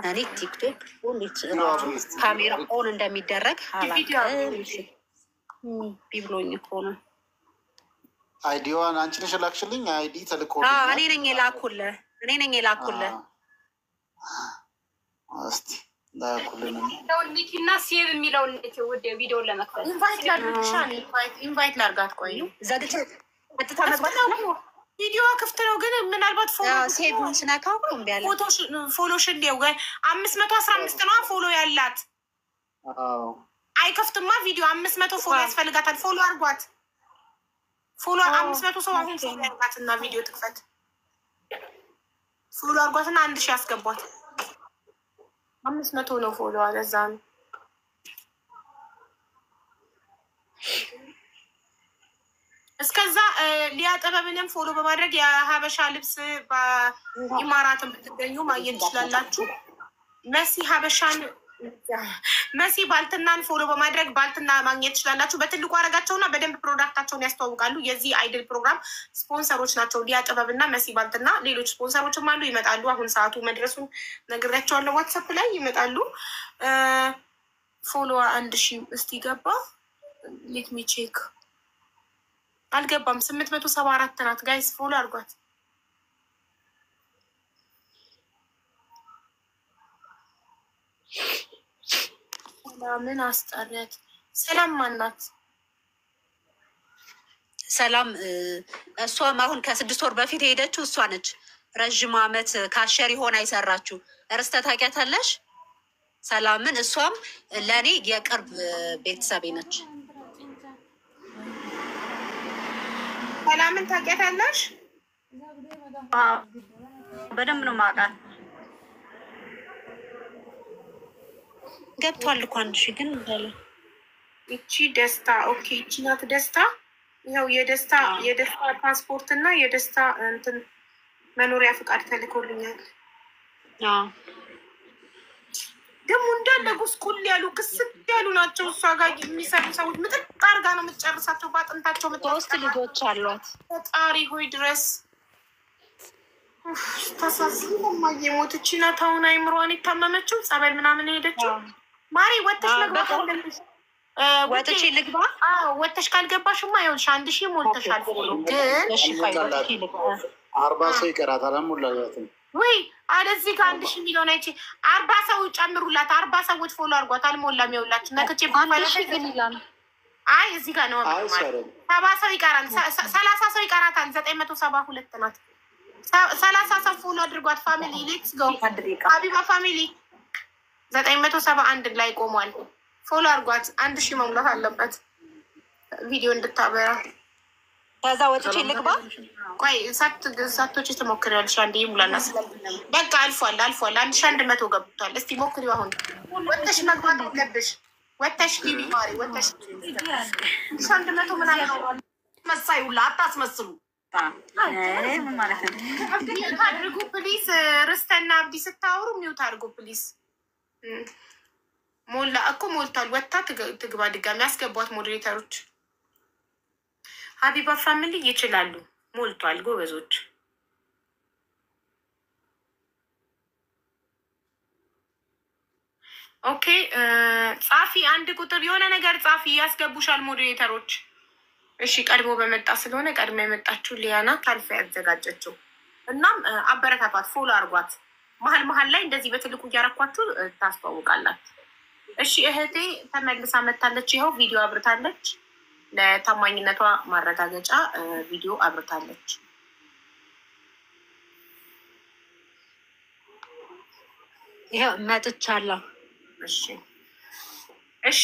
[SPEAKER 1] እኔ ቲክቶክ ካሜራ ኦን እንደሚደረግ ቢብሎኝ እኮ ነው።
[SPEAKER 2] አይዲዋን አንቺ ነሽ ላክሽልኝ? አይዲ ተልኮ
[SPEAKER 1] እኔ ነኝ የላኩልህ።
[SPEAKER 2] እስቲ ላኩልን
[SPEAKER 3] ሚኪና ሴቭ የሚለውን ውድ ቪዲዮን ለመክፈል
[SPEAKER 4] ኢንቫይት ላርጋት። ቆይ
[SPEAKER 1] ዘግቼ ቀጥታ መግባት
[SPEAKER 4] ቪዲዮ ክፍት ነው፣ ግን ምናልባት
[SPEAKER 1] ሴቭን ስነካው
[SPEAKER 4] ፎሎሽን ሊው 515 ነው ፎሎ ያላት። አይከፍትማ ቪዲዮ 500 ፎሎ ያስፈልጋታል። ፎሎ አርጓት። ፎሎ 500 ሰው አሁን ፎሎ ያርጋት እና ቪዲዮ ትክፈት። ፎሎ አርጓትና 1000 ያስገቧት። 500 ነው ፎሎ አለዛ ነው። እስከዛ ሊያ ጥበብንም ፎሎ በማድረግ የሀበሻ ልብስ በኢማራት የምትገኙ ማግኘት ትችላላችሁ። መሲ ባልትናን ፎሎ በማድረግ ባልትና ማግኘት ትችላላችሁ። በትልቁ አረጋቸውና በደንብ ፕሮዳክታቸውን ያስተዋውቃሉ። የዚህ አይድል ፕሮግራም ስፖንሰሮች ናቸው ሊያ ጥበብና መሲ ባልትና። ሌሎች ስፖንሰሮችም አሉ፣ ይመጣሉ። አሁን ሰዓቱ መድረሱን ነግሬያቸዋለሁ። ዋትሳፕ ላይ ይመጣሉ። ፎሎ 1000 እስቲ ገባ። ሌት ሚ ቼክ አልገባም። 874 ናት። ጋይስ ፎሎ አድርጓት። ሰላምን አስጠረት። ሰላም ማናት?
[SPEAKER 3] ሰላም እሷም አሁን ከ6 ወር በፊት የሄደችው እሷ ነች። ረዥም ዓመት ካሸሪ ሆና የሰራችው እርስተ ታውቂያታለሽ? ሰላምን እሷም ለእኔ የቅርብ ቤተሰቤ ነች።
[SPEAKER 4] ሰላምን ታውቂያታለሽ?
[SPEAKER 3] በደንብ ነው የማውቃት። ገብቷል እኮ 1000 ግን
[SPEAKER 4] ይቺ ደስታ ኦኬ፣ ይቺ ናት ደስታ። ይኸው የደስታ ፓስፖርት እና የደስታ እንትን መኖሪያ ፍቃድ ተልኮልኛል። ደግሞ እንዳለ ጉስቁል ያሉ ክስት ያሉ ናቸው። እሷ ጋር የሚሰሩ ሰዎች ምጥጥ አድርጋ ነው የምትጨርሳቸው። በአጥንታቸው
[SPEAKER 3] 3 ልጆች አሏት።
[SPEAKER 4] ፈጣሪ ሆይ ድረስ ታሳዝን። ለማየሞት እቺ ናት አሁን አይምሯን የታመመችው። ጸበል ምናምን ሄደችው። ማሪ ወጥተሽ መግባት አለብሽ።
[SPEAKER 3] ወጥቼ ልግባ?
[SPEAKER 4] ወጥተሽ ካልገባሽማ ይኸውልሽ 1000 ሞልተሻል። ግን
[SPEAKER 2] 40 ሰው ይቀራታል። አሞላላትም
[SPEAKER 4] ወይ አለዚህ ጋር 1000 ሚሊዮን አይቼ 40 ሰው ጨምሩላት። 40 ሰዎች ፎሎ አድርጓት። አልሞላም። ይኸውላችሁ ነክቼ
[SPEAKER 3] ግን ይላል።
[SPEAKER 4] አይ እዚህ ጋር ነው 70 ሰው ይቀራል። 30 ሰው ይቀራታል። 972 ናት። 30 ሰው ፎሎ አድርጓት። ፋሚሊ ሌትስ ጎ ሀቢባ ፋሚሊ 971 ላይ ቆሟል። ፎሎ አድርጓት። 1000 መሙላት አለበት ቪዲዮ እንድታበራ።
[SPEAKER 3] ከዛ ወጥቼ ልግባ?
[SPEAKER 4] ቆይ ሳቶች ትሞክሪያለሽ። አንዴ ይሙላና በቃ አልፏል። 1100 ገብቷል። እስቲ ሞክሪው። አሁን ወጥተሽ መግባት አለብሽ። ወጥተሽ ግቢ ማሪ። ወጥተሽ 1100 ምናምን
[SPEAKER 1] መሳይ ሁላ አታስመስሉ።
[SPEAKER 4] ሚውት አድርጉ ፕሊስ። ርስተና አብዲ ስታወሩ ሚውት አድርጉ ፕሊስ። ሞላ እኮ ሞልቷል። ወጥታ ትግባ። ድጋሚ ያስገቧት ሞዴሬተሮች። ሀቢባ ፋሚሊ ይችላሉ። ሞልቷል። ጎበዞች። ኦኬ ጻፊ፣ አንድ ቁጥር የሆነ ነገር ጻፊ። ያስገቡሻል ሞዴሬተሮች። እሺ ቀድሞ በመጣ ስለሆነ ቀድሞ የመጣችው ሊያና ካልፈ ያዘጋጀችው። እናም አበረታቷት፣ ፎሎ አርጓት። መሀል ላይ እንደዚህ በትልቁ እያረኳችሁ ታስተዋውቃላችሁ። እሺ እህቴ ተመልሳ መታለች። ይኸው ቪዲዮ አብርታለች። ለታማኝነቷ ማረጋገጫ ቪዲዮ አብርታለች።
[SPEAKER 3] ይኸው መጥቻለሁ።
[SPEAKER 4] እሺ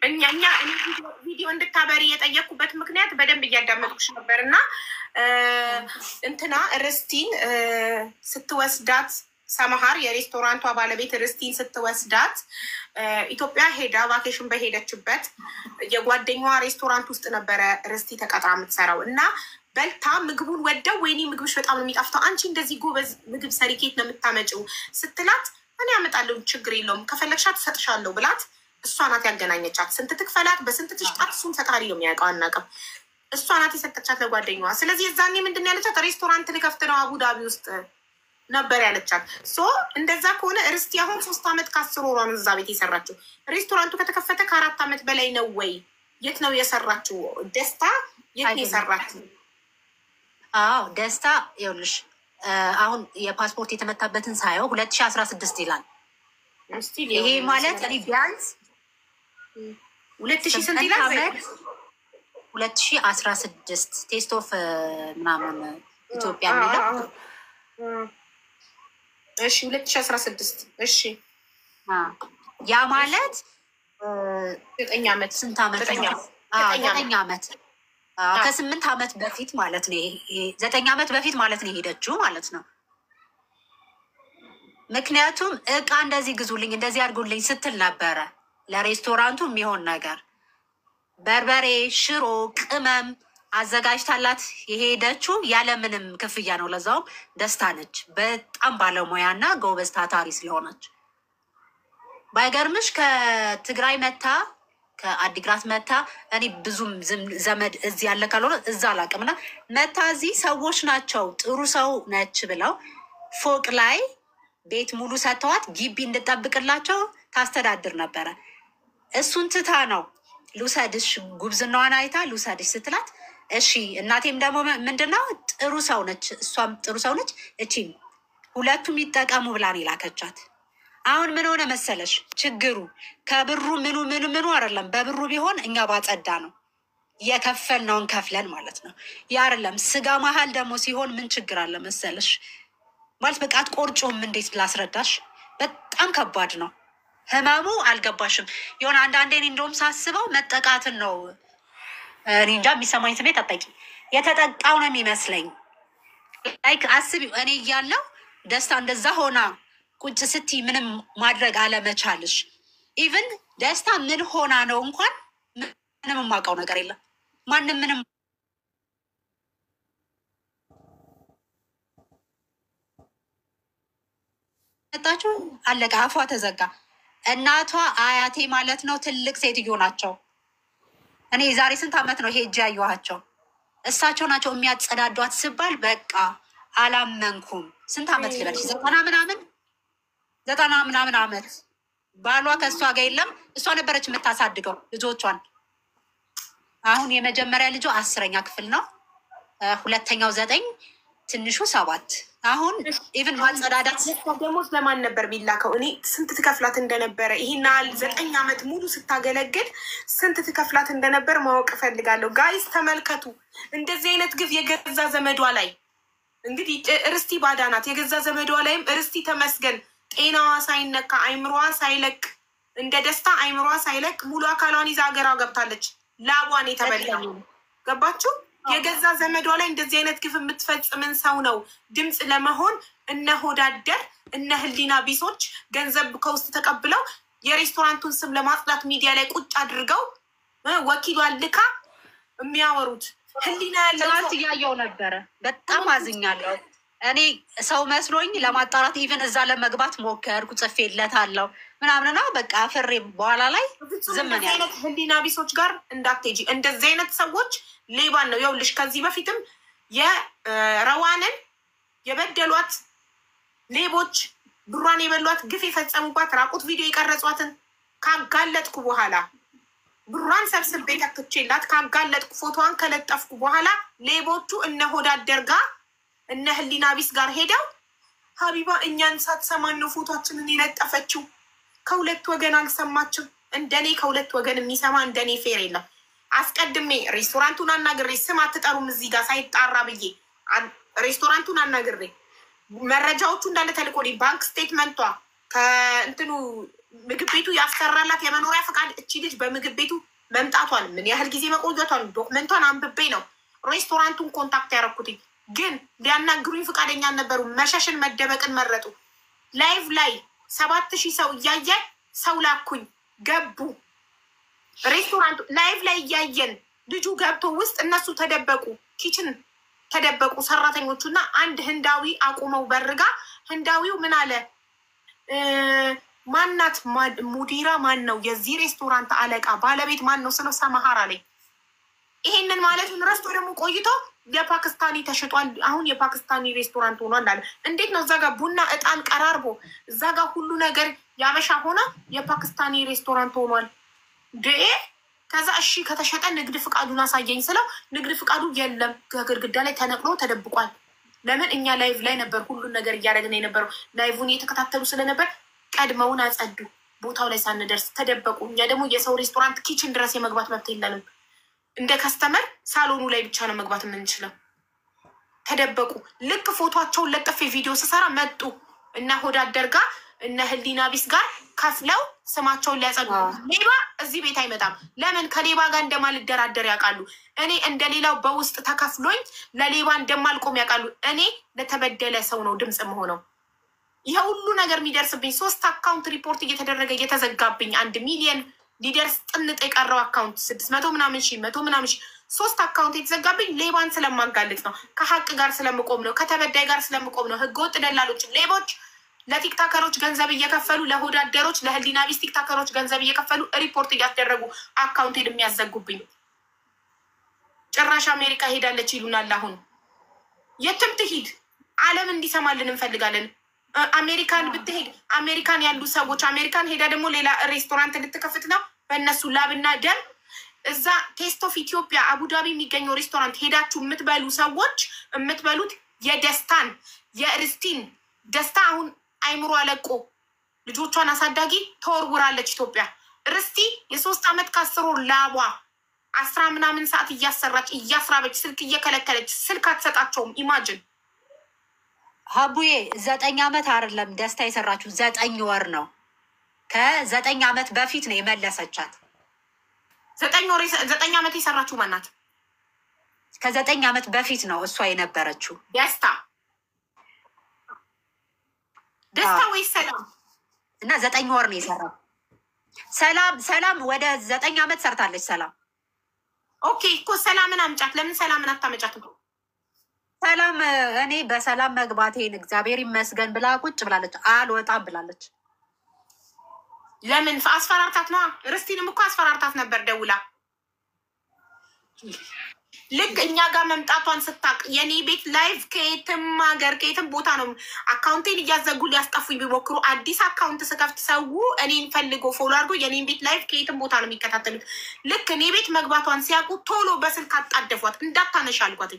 [SPEAKER 4] እኛ ቪዲዮ እንድታበሪ የጠየኩበት ምክንያት በደንብ እያዳመጥኩሽ ነበር እና እንትና ርስቲን ስትወስዳት ሰመሃር የሬስቶራንቷ ባለቤት ርስቲን ስትወስዳት ኢትዮጵያ ሄዳ ቫኬሽን በሄደችበት የጓደኛዋ ሬስቶራንት ውስጥ ነበረ ርስቲ ተቀጥራ የምትሰራው እና በልታ ምግቡን ወደው ወይኔ ምግብሽ በጣም ነው የሚጣፍተው፣ አንቺ እንደዚህ ጎበዝ ምግብ ሰሪ ኬት ነው የምታመጪው ስትላት እኔ ያመጣለሁ ችግር የለውም ከፈለግሻት ትሰጥሻለሁ ብላት እሷ ናት ያገናኘቻት። ስንት ትክፈላት በስንት ትሽጣት እሱን ፈጣሪ ነው የሚያውቀው፣ አናውቅም። እሷ ናት የሰጠቻት ለጓደኛዋ። ስለዚህ የዛኔ ምንድን ነው ያለቻት? ሬስቶራንት ልከፍት ነው አቡዳቢ ውስጥ ነበር ያለቻት። ሶ እንደዛ ከሆነ ርስቲ አሁን 3 ዓመት ከ10 ወሯን እዛ ቤት የሰራችው። ሬስቶራንቱ ከተከፈተ ከ4 ዓመት በላይ ነው ወይ? የት ነው የሰራችው? ደስታ የት ነው የሰራችው?
[SPEAKER 3] አዎ ደስታ ይኸውልሽ አሁን የፓስፖርት የተመታበትን ሳየው 2016 ይላል። ይሄ ማለት እኔ ቢያንስ
[SPEAKER 4] 2000 ስንት ይላል?
[SPEAKER 3] 2016 ቴስት ኦፍ ምናምን ኢትዮጵያ የሚለው
[SPEAKER 4] እሺ 2016 እሺ
[SPEAKER 3] ያ ማለት
[SPEAKER 4] 9 ዓመት
[SPEAKER 3] ስንት ዓመት? 9 ዓመት ከ8 ዓመት በፊት ማለት ነው። 9 ዓመት በፊት ማለት ነው የሄደችው ማለት ነው። ምክንያቱም እቃ እንደዚህ ግዙልኝ እንደዚህ አድርጉልኝ ስትል ነበረ ለሬስቶራንቱ የሚሆን ነገር።
[SPEAKER 1] በርበሬ፣ ሽሮ፣ ቅመም አዘጋጅታላት የሄደችው ያለምንም ክፍያ ነው። ለዛውም ደስታ ነች። በጣም ባለሙያና ጎበዝ ታታሪ ስለሆነች ባይገርምሽ ከትግራይ መታ ከአዲግራት መታ እኔ ብዙም ዘመድ እዚህ ያለ ካልሆነ እዛ አላቅምና መታ እዚህ ሰዎች ናቸው ጥሩ ሰው ነች ብለው ፎቅ ላይ ቤት ሙሉ ሰጥተዋት ግቢ እንድጠብቅላቸው ታስተዳድር ነበረ። እሱን ትታ ነው ልውሰድሽ ጉብዝናዋን አይታ ልውሰድሽ ስትላት እሺ እናቴም ደግሞ ምንድነው ጥሩ ሰው ነች፣ እሷም ጥሩ ሰው ነች፣ እቺም ሁለቱም ይጠቀሙ ብላን የላከቻት። አሁን ምን ሆነ መሰለሽ ችግሩ ከብሩ ምኑ አይደለም። በብሩ ቢሆን እኛ ባጸዳ ነው የከፈልነውን ከፍለን ማለት ነው። ያ አይደለም ስጋ መሀል ደግሞ ሲሆን ምን ችግር አለ መሰለሽ ማለት በቃ አትቆርጮም። እንዴት ላስረዳሽ? በጣም ከባድ ነው ህመሙ። አልገባሽም? የሆነ አንዳንዴ እኔ እንደውም ሳስበው መጠቃትን ነው እኔ እንጃ የሚሰማኝ ስሜት አጠቂ የተጠቃው ነው የሚመስለኝ። ላይክ አስቢው እኔ እያለሁ ደስታ እንደዛ ሆና ቁጭ ስቲ ምንም ማድረግ አለመቻልሽ። ኢቭን ደስታ ምን ሆና ነው እንኳን ምንም የማውቀው ነገር የለም። ማንም ምንም መጣችሁ አለቀ፣ አፏ ተዘጋ። እናቷ አያቴ ማለት ነው ትልቅ ሴትዮ ናቸው። እኔ ዛሬ ስንት ዓመት ነው ሄጄ ያየኋቸው። እሳቸው ናቸው የሚያጸዳዷት ስባል በቃ አላመንኩም። ስንት ዓመት ልበልሽ? 90 ምናምን ዓመት። ባሏ ከእሷ ጋር የለም። እሷ ነበረች የምታሳድገው ልጆቿን። አሁን የመጀመሪያ ልጇ 10ኛ ክፍል ነው፣ ሁለተኛው 9፣ ትንሹ 7። አሁን ኢቭን ማጸዳዳት
[SPEAKER 4] ደሞዝ ለማን ነበር የሚላከው? እኔ ስንት ትከፍላት እንደነበረ ይሄን 9 ዓመት ሙሉ ስታገለግል ስንት ትከፍላት እንደነበር ማወቅ እፈልጋለሁ። ጋይስ ተመልከቱ። እንደዚህ አይነት ግፍ የገዛ ዘመዷ ላይ እንግዲህ እርስቲ ባዳናት የገዛ ዘመዷ ላይም እርስቲ ተመስገን ጤናዋ ሳይነካ አይምሮዋ ሳይለቅ እንደ ደስታ አይምሮዋ ሳይለቅ ሙሉ አካሏን ይዛ ሀገሯ ገብታለች። ላቧን የተበላ ገባችሁ? የገዛ ዘመዷ ላይ እንደዚህ አይነት ግፍ የምትፈጽምን ሰው ነው ድምፅ ለመሆን እነ ሆዳደር እነ ህሊና ቢሶች ገንዘብ ከውስጥ ተቀብለው የሬስቶራንቱን ስም ለማጽዳት ሚዲያ ላይ ቁጭ አድርገው ወኪሏን ልካ የሚያወሩት። ህሊና
[SPEAKER 1] ትናንት እያየው ነበረ። በጣም አዝኛለሁ። እኔ ሰው መስሎኝ ለማጣራት ኢቨን እዛ ለመግባት ሞከርኩ፣ ጽፌለታለሁ ምናምንና በቃ ፍሬ በኋላ ላይ ዝምን ያለ
[SPEAKER 4] ህሊና ቢሶች ጋር እንዳትሄጂ። እንደዚህ አይነት ሰዎች ሌባን ነው ይኸውልሽ። ከዚህ በፊትም የረዋንን የበደሏት ሌቦች ብሯን የበሏት ግፍ የፈጸሙባት ራቁት ቪዲዮ የቀረጿትን ካጋለጥኩ በኋላ ብሯን ሰብስቤ ተክቼላት ካጋለጥኩ ፎቶዋን ከለጠፍኩ በኋላ ሌቦቹ እነ ሆዳደር ጋር እነ ህሊና ቢስ ጋር ሄደው ሀቢባ እኛን ሳትሰማን ነው ፎቶችንን የለጠፈችው። ከሁለት ወገን አልሰማችም። እንደኔ ከሁለት ወገን የሚሰማ እንደኔ ፌር የለም። አስቀድሜ ሬስቶራንቱን አናግሬ ስም አትጠሩም እዚህ ጋር ሳይጣራ ብዬ ሬስቶራንቱን አናግሬ መረጃዎቹ እንዳለ ተልቆልኝ ባንክ ስቴትመንቷ ከእንትኑ ምግብ ቤቱ ያሰራላት የመኖሪያ ፈቃድ እቺ ልጅ በምግብ ቤቱ መምጣቷን ምን ያህል ጊዜ መቆየቷን ዶክመንቷን አንብቤ ነው ሬስቶራንቱን ኮንታክት ያደረኩትኝ። ግን ሊያናግሩኝ ፈቃደኛ ነበሩ። መሸሽን መደበቅን መረጡ። ላይቭ ላይ 7000 ሰው እያየ ሰው ላኩኝ ገቡ። ሬስቶራንቱ ላይቭ ላይ እያየን ልጁ ገብቶ ውስጥ እነሱ ተደበቁ፣ ኪችን ተደበቁ ሰራተኞቹ እና አንድ ህንዳዊ አቁመው በርጋ። ህንዳዊው ምን አለ? ማናት ሙዲራ ማን ነው የዚህ ሬስቶራንት አለቃ ባለቤት ማን ነው ስለው ሰማሃራ ላይ ይሄንን ማለቱን ረስቶ ደግሞ ቆይቶ የፓኪስታኒ ተሽጧል፣ አሁን የፓኪስታኒ ሬስቶራንት ሆኗል አለ። እንዴት ነው እዛ ጋር ቡና እጣን ቀራርቦ እዛ ጋር ሁሉ ነገር ያበሻ ሆነ የፓኪስታኒ ሬስቶራንት ሆኗል ደ ከዛ እሺ ከተሸጠ ንግድ ፍቃዱን አሳየኝ ስለው ንግድ ፍቃዱ የለም ከግድግዳ ላይ ተነቅሎ ተደብቋል። ለምን? እኛ ላይቭ ላይ ነበር ሁሉን ነገር እያደረግን የነበረው። ላይቭን እየተከታተሉ ስለነበር ቀድመውን አጸዱ። ቦታው ላይ ሳንደርስ ተደበቁ። እኛ ደግሞ የሰው ሬስቶራንት ኪችን ድረስ የመግባት መብት የለንም። እንደ ከስተመር ሳሎኑ ላይ ብቻ ነው መግባት የምንችለው። ተደበቁ። ልክ ፎቶቸውን ለጥፌ ቪዲዮ ስሰራ መጡ እና ሆዳደር ጋር እነ ህሊና ቢስ ጋር ከፍለው ስማቸውን ሊያጸዱ። ሌባ እዚህ ቤት አይመጣም። ለምን? ከሌባ ጋር እንደማልደራደር ያውቃሉ። እኔ እንደሌላው በውስጥ ተከፍሎኝ ለሌባ እንደማልቆም ያውቃሉ። እኔ ለተበደለ ሰው ነው ድምፅ መሆነው። ይሄ ሁሉ ነገር የሚደርስብኝ 3 አካውንት ሪፖርት እየተደረገ እየተዘጋብኝ 1 ሚሊዮን ሊደርስ ጥንጥ የቀረው አካውንት 600 ምናምን ሺህ 100 ምናምን ሺህ 3 አካውንት የተዘጋብኝ ሌባን ስለማጋለጥ ነው። ከሀቅ ጋር ስለምቆም ነው። ከተበዳይ ጋር ስለምቆም ነው። ህገወጥ ደላሎች፣ ሌቦች ለቲክታከሮች ገንዘብ እየከፈሉ ለሆዳደሮች፣ ለህሊና ቢስ ቲክታከሮች ገንዘብ እየከፈሉ ሪፖርት እያስደረጉ አካውንቴን የሚያዘጉብኝ። ጭራሽ አሜሪካ ሄዳለች ይሉናል። አሁን የትም ትሂድ ዓለም እንዲሰማልን እንፈልጋለን። አሜሪካን ብትሄድ አሜሪካን ያሉ ሰዎች አሜሪካን ሄዳ ደግሞ ሌላ ሬስቶራንት ልትከፍት ነው በእነሱ ላብና ደም። እዛ ቴስት ኦፍ ኢትዮጵያ አቡዳቢ የሚገኘው ሬስቶራንት ሄዳችሁ የምትበሉ ሰዎች የምትበሉት የደስታን የእርስቲን ደስታ አሁን አይምሮ አለቆ ልጆቿን አሳዳጊ ተወርውራለች ኢትዮጵያ። ርስቲ የ3 ዓመት ከ10 ወር ላቧ 10 ምናምን ሰዓት እያሰራች እያስራበች ስልክ እየከለከለች ስልክ አትሰጣቸውም። ኢማጅን
[SPEAKER 1] ሀቡዬ 9 ዓመት አይደለም ደስታ የሰራችሁ 9 ወር ነው። ከ9 ዓመት በፊት ነው የመለሰቻት።
[SPEAKER 4] 9 ዓመት የሰራችሁ ማናት?
[SPEAKER 1] ከ9 ዓመት በፊት ነው እሷ የነበረችው።
[SPEAKER 4] ደስታ ወይስ ሰላም?
[SPEAKER 1] እና 9 ወር ነው የሰራው። ሰላም ወደ 9 ዓመት ሰርታለች። ሰላም
[SPEAKER 4] ኦኬ እኮ ሰላምን አምጫት። ለምን ሰላምን አታመጫት?
[SPEAKER 1] ሰላም እኔ በሰላም መግባቴን እግዚአብሔር ይመስገን ብላ ቁጭ ብላለች። አልወጣም ብላለች።
[SPEAKER 4] ለምን? አስፈራርታት ነዋ። ርስቲንም እኮ አስፈራርታት ነበር ደውላ። ልክ እኛ ጋር መምጣቷን ስታቅ የኔ ቤት ላይቭ ከየትም ሀገር ከየትም ቦታ ነው አካውንቴን እያዘጉ ሊያስጠፉኝ ቢሞክሩ አዲስ አካውንት ስከፍት ሰው እኔን ፈልጎ ፎሎ አድርጎ የኔን ቤት ላይቭ ከየትም ቦታ ነው የሚከታተሉት። ልክ እኔ ቤት መግባቷን ሲያውቁ ቶሎ በስልክ አጣደፏት። እንዳታነሽ አልኳት።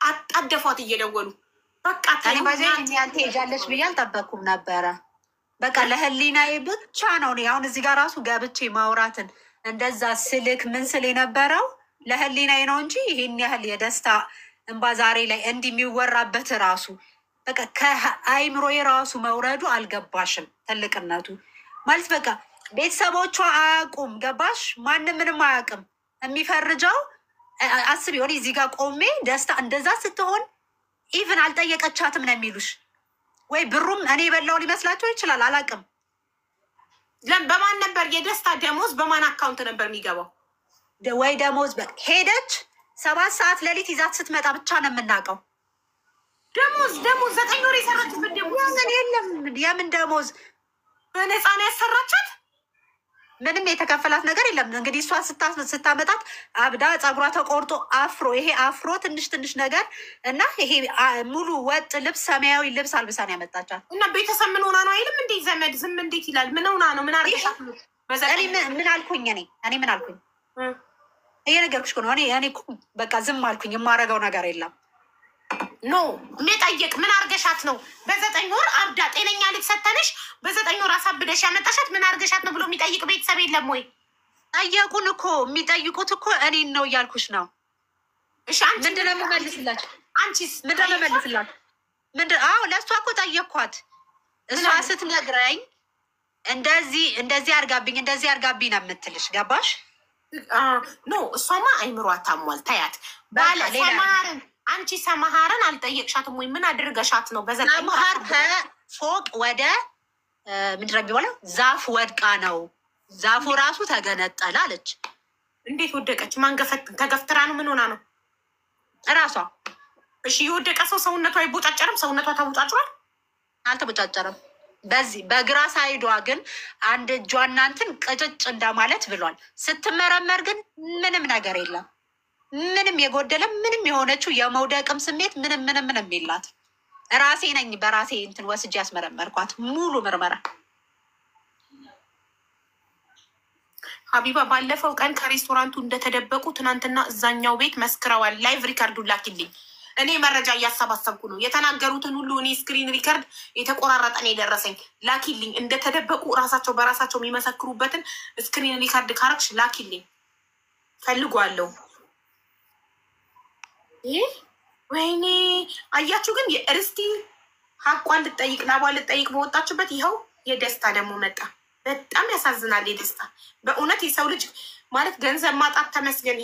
[SPEAKER 4] አጣደፏት እየደወሉ በቃ
[SPEAKER 1] ያንተ ሄጃለች ብዬ አልጠበኩም ነበረ። በቃ ለህሊናዬ ብቻ ነው። አሁን እዚህ ጋር ራሱ ገብቼ ማውራትን እንደዛ ስልክ ምን ስል የነበረው ለህሊናዬ ነው እንጂ ይሄን ያህል የደስታ እንባ ዛሬ ላይ እንዲህ የሚወራበት ራሱ በቃ ከአይምሮዬ ራሱ መውረዱ አልገባሽም። ትልቅነቱ ማለት በቃ ቤተሰቦቿ አያውቁም። ገባሽ? ማንም ምንም አያውቅም። የሚፈርጀው አስቢ። ሆነ እዚህ ጋር ቆሜ ደስታ እንደዛ ስትሆን ኢቭን አልጠየቀቻትም ነው የሚሉሽ። ወይ ብሩም እኔ የበላው ሊመስላቸው ይችላል። አላውቅም።
[SPEAKER 4] በማን ነበር የደስታ ደሞዝ በማን አካውንት ነበር የሚገባው?
[SPEAKER 1] ወይ ደሞዝ ሄደች 7 ሰዓት ሌሊት ይዛት ስትመጣ ብቻ ነው የምናውቀው።
[SPEAKER 4] ደሞዝ 9 ወር የሰራችበት ደሞዝ
[SPEAKER 1] የለም። የምን ደሞዝ?
[SPEAKER 4] በነፃ ነው ያሰራቻት።
[SPEAKER 1] ምንም የተከፈላት ነገር የለም። እንግዲህ እሷ ስታመጣት አብዳ ፀጉሯ ተቆርጦ አፍሮ ይሄ አፍሮ ትንሽ ነገር እና ይሄ ሙሉ ወጥ ልብስ ሰማያዊ ልብስ አልብሳን ያመጣቻት
[SPEAKER 4] እና ቤተሰብ ምን ሆና ነው አይልም እንዴ? ዘመድ ዝም እንዴት ይላል? ምን ሆና ነው? ምን አርገሻት ነው?
[SPEAKER 1] ምን አልኩኝ? እኔ ምን አልኩኝ? ይሄ ነገርኩሽ እኮ ነው። እኔ በቃ ዝም አልኩኝ። የማረገው ነገር የለም።
[SPEAKER 4] ኖ መጠየቅ ምን አርገሻት ነው? በ9 ወር አብዳ ጤነኛ ልጅ ሰተንሽ በ9 ወር አሳብደሽ ያመጣሻት ምን አርገሻት ነው ብሎ የሚጠይቅ ቤተሰብ የለም ወይ?
[SPEAKER 1] ጠየቁን እኮ። የሚጠይቁት እኮ እኔን ነው እያልኩሽ ነው።
[SPEAKER 4] እሺ አንቺ
[SPEAKER 1] ምንድን ነው የምመልስላቸው?
[SPEAKER 4] አንቺስ
[SPEAKER 1] ምንድን ነው የምመልስላቸው? አዎ ለእሷ እኮ ጠየቅኳት። እሷ ስትነግረኝ እንደዚህ አርጋብኝ ነው የምትልሽ። ገባሽ?
[SPEAKER 4] ኖ እሷማ አይምሯ ታሟል። ታያት ሰማሃርን አንቺ ሰማሃርን አልጠየቅሻትም ወይ? ምን አድርገሻት ነው?
[SPEAKER 1] ሰማሃር ከፎቅ ወደ ምንድን ነው የሚባለው ዛፍ ወድቃ ነው። ዛፉ ራሱ ተገነጠለ አለች።
[SPEAKER 4] እንዴት ወደቀች? ተገፍትራ ነው? ምን ሆና ነው?
[SPEAKER 1] እራሷ።
[SPEAKER 4] እሺ የወደቀ ሰው ሰውነቷ አይቦጫጨርም? ሰውነቷ ተቦጫጭሯል?
[SPEAKER 1] አልተቦጫጨርም። በዚህ በግራ ሳይዷ ግን አንድ እጇና እንትን ቅጭጭ እንደማለት ብሏል። ስትመረመር ግን ምንም ነገር የለም። ምንም የጎደለም ምንም የሆነችው የመውደቅም ስሜት ምንም የላት። ራሴ ነኝ በራሴ እንትን ወስጄ ያስመረመርኳት ሙሉ ምርመራ።
[SPEAKER 4] ሀቢባ ባለፈው ቀን ከሬስቶራንቱ እንደተደበቁ ትናንትና እዛኛው ቤት መስክረዋል። ላይቭ ሪካርዱ ላኪልኝ። እኔ መረጃ እያሰባሰብኩ ነው። የተናገሩትን ሁሉ እኔ ስክሪን ሪከርድ የተቆራረጠ ነው የደረሰኝ። ላኪልኝ። እንደተደበቁ እራሳቸው በራሳቸው የሚመሰክሩበትን ስክሪን ሪከርድ ካረግሽ ላኪልኝ። ፈልጓለሁ። ወይኔ አያችሁ። ግን የእርስቲ ሀቋን ልጠይቅ ላቧን ልጠይቅ በወጣችበት ይኸው የደስታ ደግሞ መጣ። በጣም ያሳዝናል። የደስታ በእውነት የሰው ልጅ ማለት ገንዘብ ማጣት ተመስገን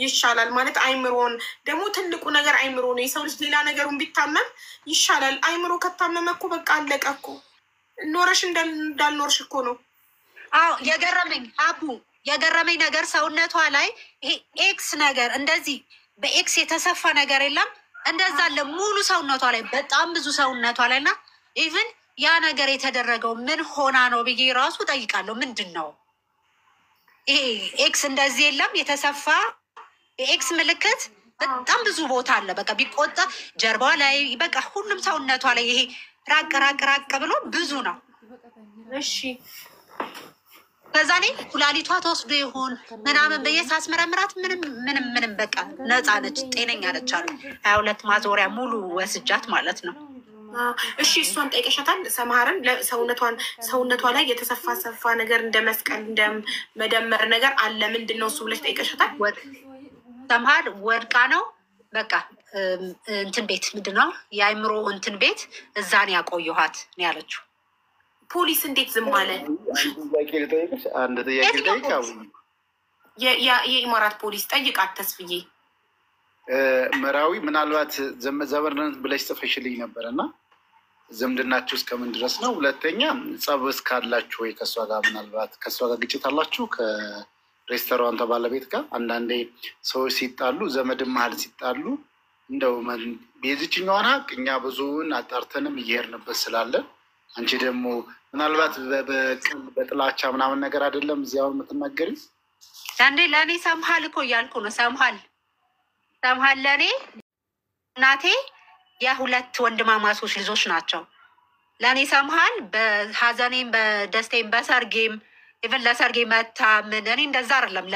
[SPEAKER 4] ይሻላል ማለት አይምሮን ደግሞ ትልቁ ነገር አይምሮ ነው። የሰው ልጅ ሌላ ነገሩን ቢታመም ይሻላል። አይምሮ ከታመመ እኮ በቃ አለቀ እኮ። ኖረሽ እንዳልኖርሽ እኮ ነው።
[SPEAKER 1] አዎ የገረመኝ ነገር ሰውነቷ ላይ ይሄ ኤክስ ነገር እንደዚህ በኤክስ የተሰፋ ነገር የለም። እንደዛ አለ ሙሉ ሰውነቷ ላይ በጣም ብዙ ሰውነቷ ላይ እና ኢቭን ያ ነገር የተደረገው ምን ሆና ነው ብዬ ራሱ ጠይቃለሁ። ምንድን ነው ይሄ ኤክስ እንደዚህ የለም የተሰፋ የኤክስ ምልክት በጣም ብዙ ቦታ አለ። በቃ ቢቆጣ ጀርባ ላይ በቃ ሁሉም ሰውነቷ ላይ ይሄ ራቅ ብሎ ብዙ ነው።
[SPEAKER 4] እሺ
[SPEAKER 1] ከዛ እኔ ኩላሊቷ ተወስዶ ይሆን ምናምን ብዬ ሳስመረምራት ምንም በቃ ነፃ ነች፣ ጤነኛ ነች አሉ። 22 ማዞሪያ ሙሉ ወስጃት ማለት ነው።
[SPEAKER 4] እሺ እሷን ጠይቀሻታል? ሰምሃርን ሰውነቷ ላይ የተሰፋ ነገር እንደ መስቀል እንደ መደመር ነገር አለ ምንድን ነው እሱ ብለሽ ጠይቀሻታል?
[SPEAKER 1] ሰምሃር ወድቃ ነው በቃ እንትን ቤት ምንድን ነው የአእምሮ እንትን ቤት እዛን ያቆየኋት ነው ያለችው።
[SPEAKER 4] ፖሊስ እንዴት ዝም አለ?
[SPEAKER 2] አንድ ጥያቄ ልጠይቅ።
[SPEAKER 4] የኢማራት ፖሊስ ጠይቃት ተስፍዬ።
[SPEAKER 2] መራዊ ምናልባት ዘመድነት ብለሽ ጽፈሽልኝ ነበር እና ዝምድናችሁ እስከምን ድረስ ነው? ሁለተኛ ጸብስ ካላችሁ ወይ ከእሷ ጋር ምናልባት ከእሷ ጋር ግጭት አላችሁ ከሬስቶራንቷ ባለቤት ጋር? አንዳንዴ ሰዎች ሲጣሉ ዘመድን መሀል ሲጣሉ እንደው የዚችኛዋን ሀቅ እኛ ብዙውን አጣርተንም እየሄድንበት ስላለን አንቺ ደግሞ ምናልባት በጥላቻ ምናምን ነገር አይደለም እዚያውን የምትናገሪ?
[SPEAKER 1] አንዴ ለእኔ ሰምሃል እኮ እያልኩ ነው። ሰምሃል ለእኔ እናቴ የሁለት ወንድማማቾች ልጆች ናቸው። ለእኔ ሰምሃል በሀዘኔም በደስቴም በሰርጌም ኢቨን ለሰርጌ መታ ምን እኔ እንደዛ አይደለም።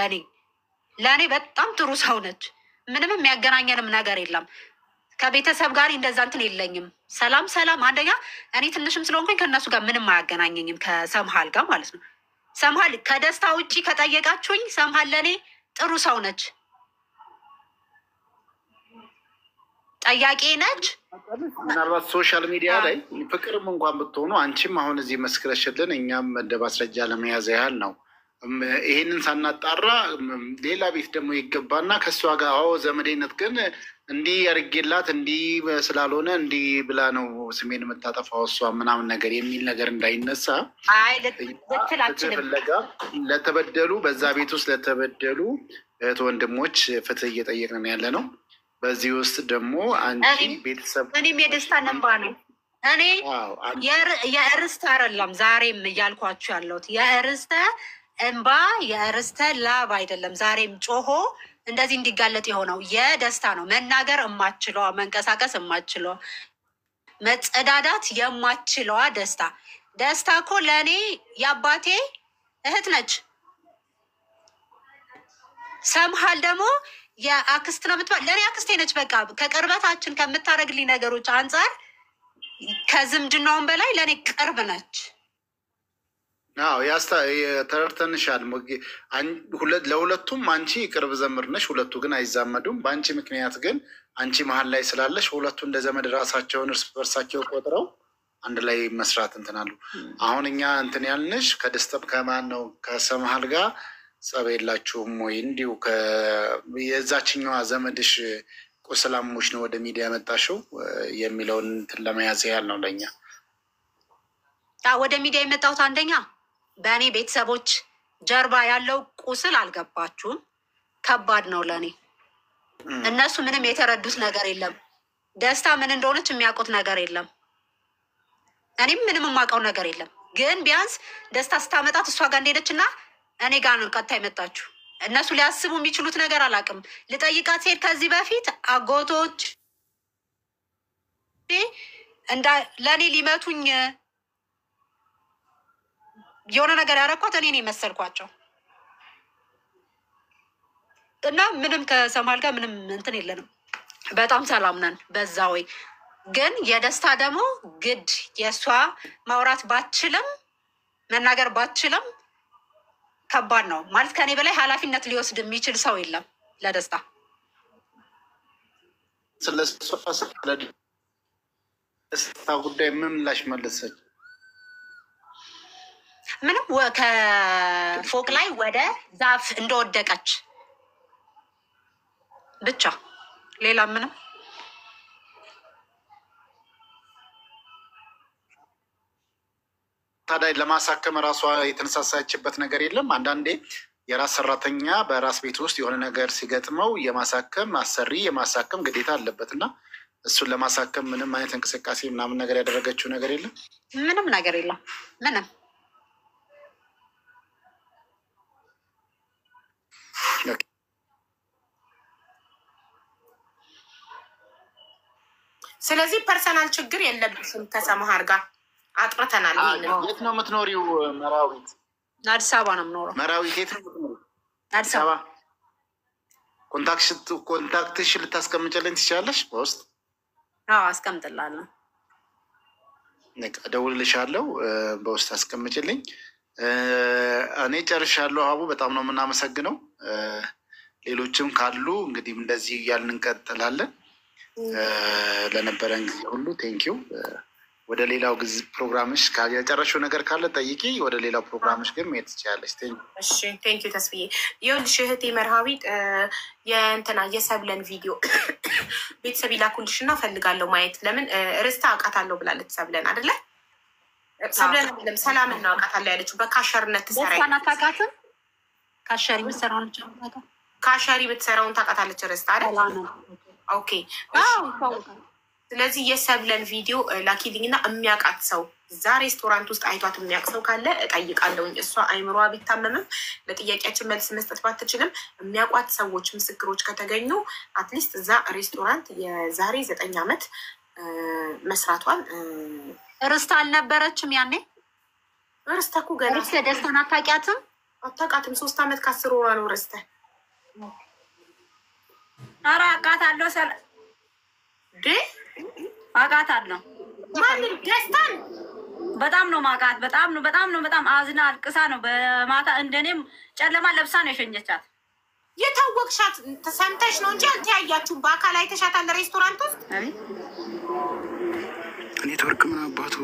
[SPEAKER 1] ለእኔ በጣም ጥሩ ሰው ነች። ምንም የሚያገናኘንም ነገር የለም። ከቤተሰብ ጋር እንደዛ እንትን የለኝም። ሰላም አንደኛ እኔ ትንሽም ስለሆንኩኝ ከእነሱ ጋር ምንም አያገናኘኝም ከሰምሃል ጋር ማለት ነው። ሰምሃል ከደስታ ውጭ ከጠየቃችሁኝ ሰምሃል ለእኔ ጥሩ ሰው ነች፣ ጠያቄ ነች።
[SPEAKER 2] ምናልባት ሶሻል ሚዲያ ላይ ፍቅርም እንኳን ብትሆኑ አንቺም አሁን እዚህ መስክረሽልን እኛም እንደ ማስረጃ ለመያዝ ያህል ነው። ይሄንን ሳናጣራ ሌላ ቤት ደግሞ ይገባና ከእሷ ጋር ዘመዴነት ግን እንዲህ ያርጌላት እንዲህ ስላልሆነ እንዲህ ብላ ነው ስሜን የምታጠፋው እሷ ምናምን ነገር የሚል ነገር እንዳይነሳ ፍለጋ ለተበደሉ በዛ ቤት ውስጥ ለተበደሉ እህት ወንድሞች ፍትህ እየጠየቅን ያለ ነው። በዚህ ውስጥ ደግሞ አንቺ ቤተሰብ
[SPEAKER 1] እኔም የደስታ ነንባ ነው። እኔ የእርስተ አይደለም ዛሬም እያልኳችሁ ያለሁት የእርስተ እንባ የእርስተ ላብ አይደለም። ዛሬም ጮሆ እንደዚህ እንዲጋለጥ የሆነው የደስታ ነው። መናገር የማችለዋ መንቀሳቀስ የማችለዋ መጸዳዳት የማችለዋ ደስታ እኮ ለእኔ የአባቴ እህት ነች። ሰምሃል ደግሞ የአክስት ነው የምትባል ለእኔ አክስቴ ነች። በቃ ከቅርበታችን ከምታደርግልኝ ነገሮች አንጻር ከዝምድናውን በላይ ለእኔ ቅርብ ነች።
[SPEAKER 2] ተረድተንሻል። ለሁለቱም አንቺ ቅርብ ዘመድ ነሽ፣ ሁለቱ ግን አይዛመዱም። በአንቺ ምክንያት ግን አንቺ መሀል ላይ ስላለሽ ሁለቱ እንደ ዘመድ ራሳቸውን እርስ በርሳቸው ቆጥረው አንድ ላይ መስራት እንትናሉ። አሁን እኛ እንትን ያልንሽ ከደስተም ከማን ነው ከሰምሃል ጋር ጸብ የላችሁም ወይ? እንዲሁ የዛችኛዋ ዘመድሽ ቁስላሞች ነው ወደ ሚዲያ ያመጣሽው የሚለውን እንትን ለመያዝ ያህል ነው። ለእኛ
[SPEAKER 1] ወደ ሚዲያ የመጣሁት አንደኛ በእኔ ቤተሰቦች ጀርባ ያለው ቁስል አልገባችሁም። ከባድ ነው ለእኔ። እነሱ ምንም የተረዱት ነገር የለም። ደስታ ምን እንደሆነች የሚያውቁት ነገር የለም። እኔም ምንም የማውቀው ነገር የለም። ግን ቢያንስ ደስታ ስታመጣት እሷ ጋር እንደሄደች እና እኔ ጋር ነው ቀጥታ የመጣችሁ። እነሱ ሊያስቡ የሚችሉት ነገር አላውቅም። ልጠይቃት ሲሄድ ከዚህ በፊት አጎቶች ለእኔ ሊመቱኝ የሆነ ነገር ያደረኳት እኔ ነው የመሰልኳቸው እና ምንም ከሰምሃል ጋር ምንም እንትን የለንም። በጣም ሰላም ነን በዛ ወይ። ግን የደስታ ደግሞ ግድ የእሷ ማውራት ባችልም መናገር ባችልም ከባድ ነው ማለት ከኔ በላይ ኃላፊነት ሊወስድ የሚችል ሰው የለም ለደስታ።
[SPEAKER 2] ስለደስታ ጉዳይ ምን ምላሽ መለሰች?
[SPEAKER 1] ምንም ከፎቅ ላይ ወደ ዛፍ እንደወደቀች ብቻ ሌላ ምንም።
[SPEAKER 2] ታዲያ ለማሳከም ራሷ የተነሳሳችበት ነገር የለም? አንዳንዴ የራስ ሰራተኛ በራስ ቤት ውስጥ የሆነ ነገር ሲገጥመው የማሳከም አሰሪ የማሳከም ግዴታ አለበት እና እሱን ለማሳከም ምንም አይነት እንቅስቃሴ ምናምን ነገር ያደረገችው ነገር የለም?
[SPEAKER 3] ምንም ነገር የለም። ምንም
[SPEAKER 4] ስለዚህ ፐርሰናል ችግር የለብሽም ከሰማሃር ጋር አጥርተናል።
[SPEAKER 2] የት ነው የምትኖሪው? መራዊት
[SPEAKER 3] አዲስ አበባ ነው የምኖረው።
[SPEAKER 2] መራዊት የት ነው የምትኖሪው?
[SPEAKER 3] አዲስ አበባ።
[SPEAKER 2] ኮንታክትሽ ልታስቀምጭልኝ ትችላለሽ? በውስጥ
[SPEAKER 3] አስቀምጥላለሁ።
[SPEAKER 2] እደውልልሻለሁ። በውስጥ አስቀምጭልኝ። እኔ ጨርሻለሁ። ሀቡ በጣም ነው የምናመሰግነው። ሌሎችም ካሉ እንግዲህ እንደዚህ እያልን እንቀጥላለን። ለነበረን ጊዜ ሁሉ ቴንኪው። ወደ ሌላው ጊዜ ፕሮግራምሽ የጨረሽው ነገር ካለ ጠይቂ። ወደ ሌላው ፕሮግራምሽ ግን መሄድ ትችላለች።
[SPEAKER 4] እሺ ቴንኪው ተስብዬ። ይኸውልሽ እህቴ መርሃዊት የእንትና የሰብለን ቪዲዮ ቤተሰብ ይላኩልሽ እና ፈልጋለሁ ማየት። ለምን ርስታ አውቃታለሁ ብላለች። ሰብለን አይደለ? ሰብለን አይደለም ሰላምን ነው አውቃታለሁ ያለችው። በካሸርነት ትሰራ
[SPEAKER 3] ታውቃትም? ካሸሪ የምትሰራውን
[SPEAKER 4] ካሸሪ የምትሰራውን ታውቃታለች ርስታ አይደል? ኦኬ። ስለዚህ የሰብለን ቪዲዮ ላኪልኝ እና የሚያውቃት ሰው እዛ ሬስቶራንት ውስጥ አይቷት የሚያውቅ ሰው ካለ እጠይቃለሁኝ። እሷ አይምሯ ቢታመምም ለጥያቄያችን መልስ መስጠት ባትችልም የሚያውቋት ሰዎች ምስክሮች ከተገኙ አትሊስት እዛ ሬስቶራንት የዛሬ 9 ዓመት መስራቷን።
[SPEAKER 3] ርስት አልነበረችም ያኔ?
[SPEAKER 4] ርስተ እኮ ገና
[SPEAKER 3] ደስታን አታውቂያትም?
[SPEAKER 4] አታውቃትም። 3 ዓመት ከ10 ወሯ ነው ርስተ።
[SPEAKER 3] ኧረ አውቃታለሁ። አውቃታለሁ።
[SPEAKER 4] ማንም ደስታን
[SPEAKER 3] በጣም ነው ማውቃት። በጣም አዝና አልቅሳ ነው በማታ እንደኔም ጨለማ ለብሳ ነው የሸኘቻት።
[SPEAKER 4] የታወቅሻት ተሰምተሽ ነው እንጂ አልተያያችሁም። በአካል አይተሻታል ሬስቶራንት ውስጥ?
[SPEAKER 2] ኔትወርክ ምን አባቱ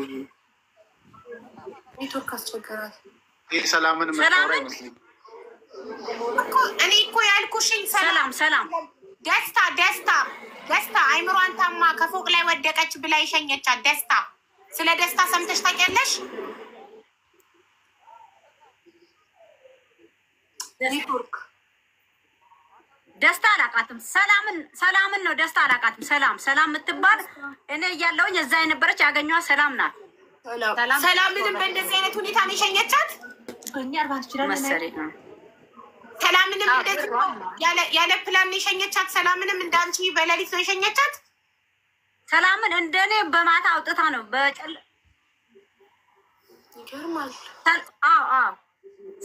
[SPEAKER 4] ኔትወርክ አስቸገራት።
[SPEAKER 2] ሰላምን መጣወራ ይመስለኝ
[SPEAKER 4] እኮ እኔ እኮ ያልኩሽኝ
[SPEAKER 3] ሰላም
[SPEAKER 4] ደስታ አይምሯን ታማ ከፎቅ ላይ ወደቀች ብላ የሸኘቻት ደስታ። ስለ ደስታ ሰምተሽ ታውቂያለሽ? ኔትወርክ
[SPEAKER 3] ደስታ አላውቃትም። ሰላምን ነው ደስታ አላውቃትም። ሰላም የምትባል እኔ እያለሁኝ እዛ የነበረች ያገኘኋት ሰላም ናት።
[SPEAKER 4] ሰላምንም በእንደዚህ አይነት ሁኔታ ነው የሸኘቻት
[SPEAKER 3] መሰለኝ።
[SPEAKER 4] ሰላምንም እንደዚህ ያለ ፕላን ነው የሸኘቻት። ሰላምንም እንዳንቺ በሌሊት ነው የሸኘቻት።
[SPEAKER 3] ሰላምን እንደኔ በማታ አውጥታ ነው
[SPEAKER 4] ይገርማል።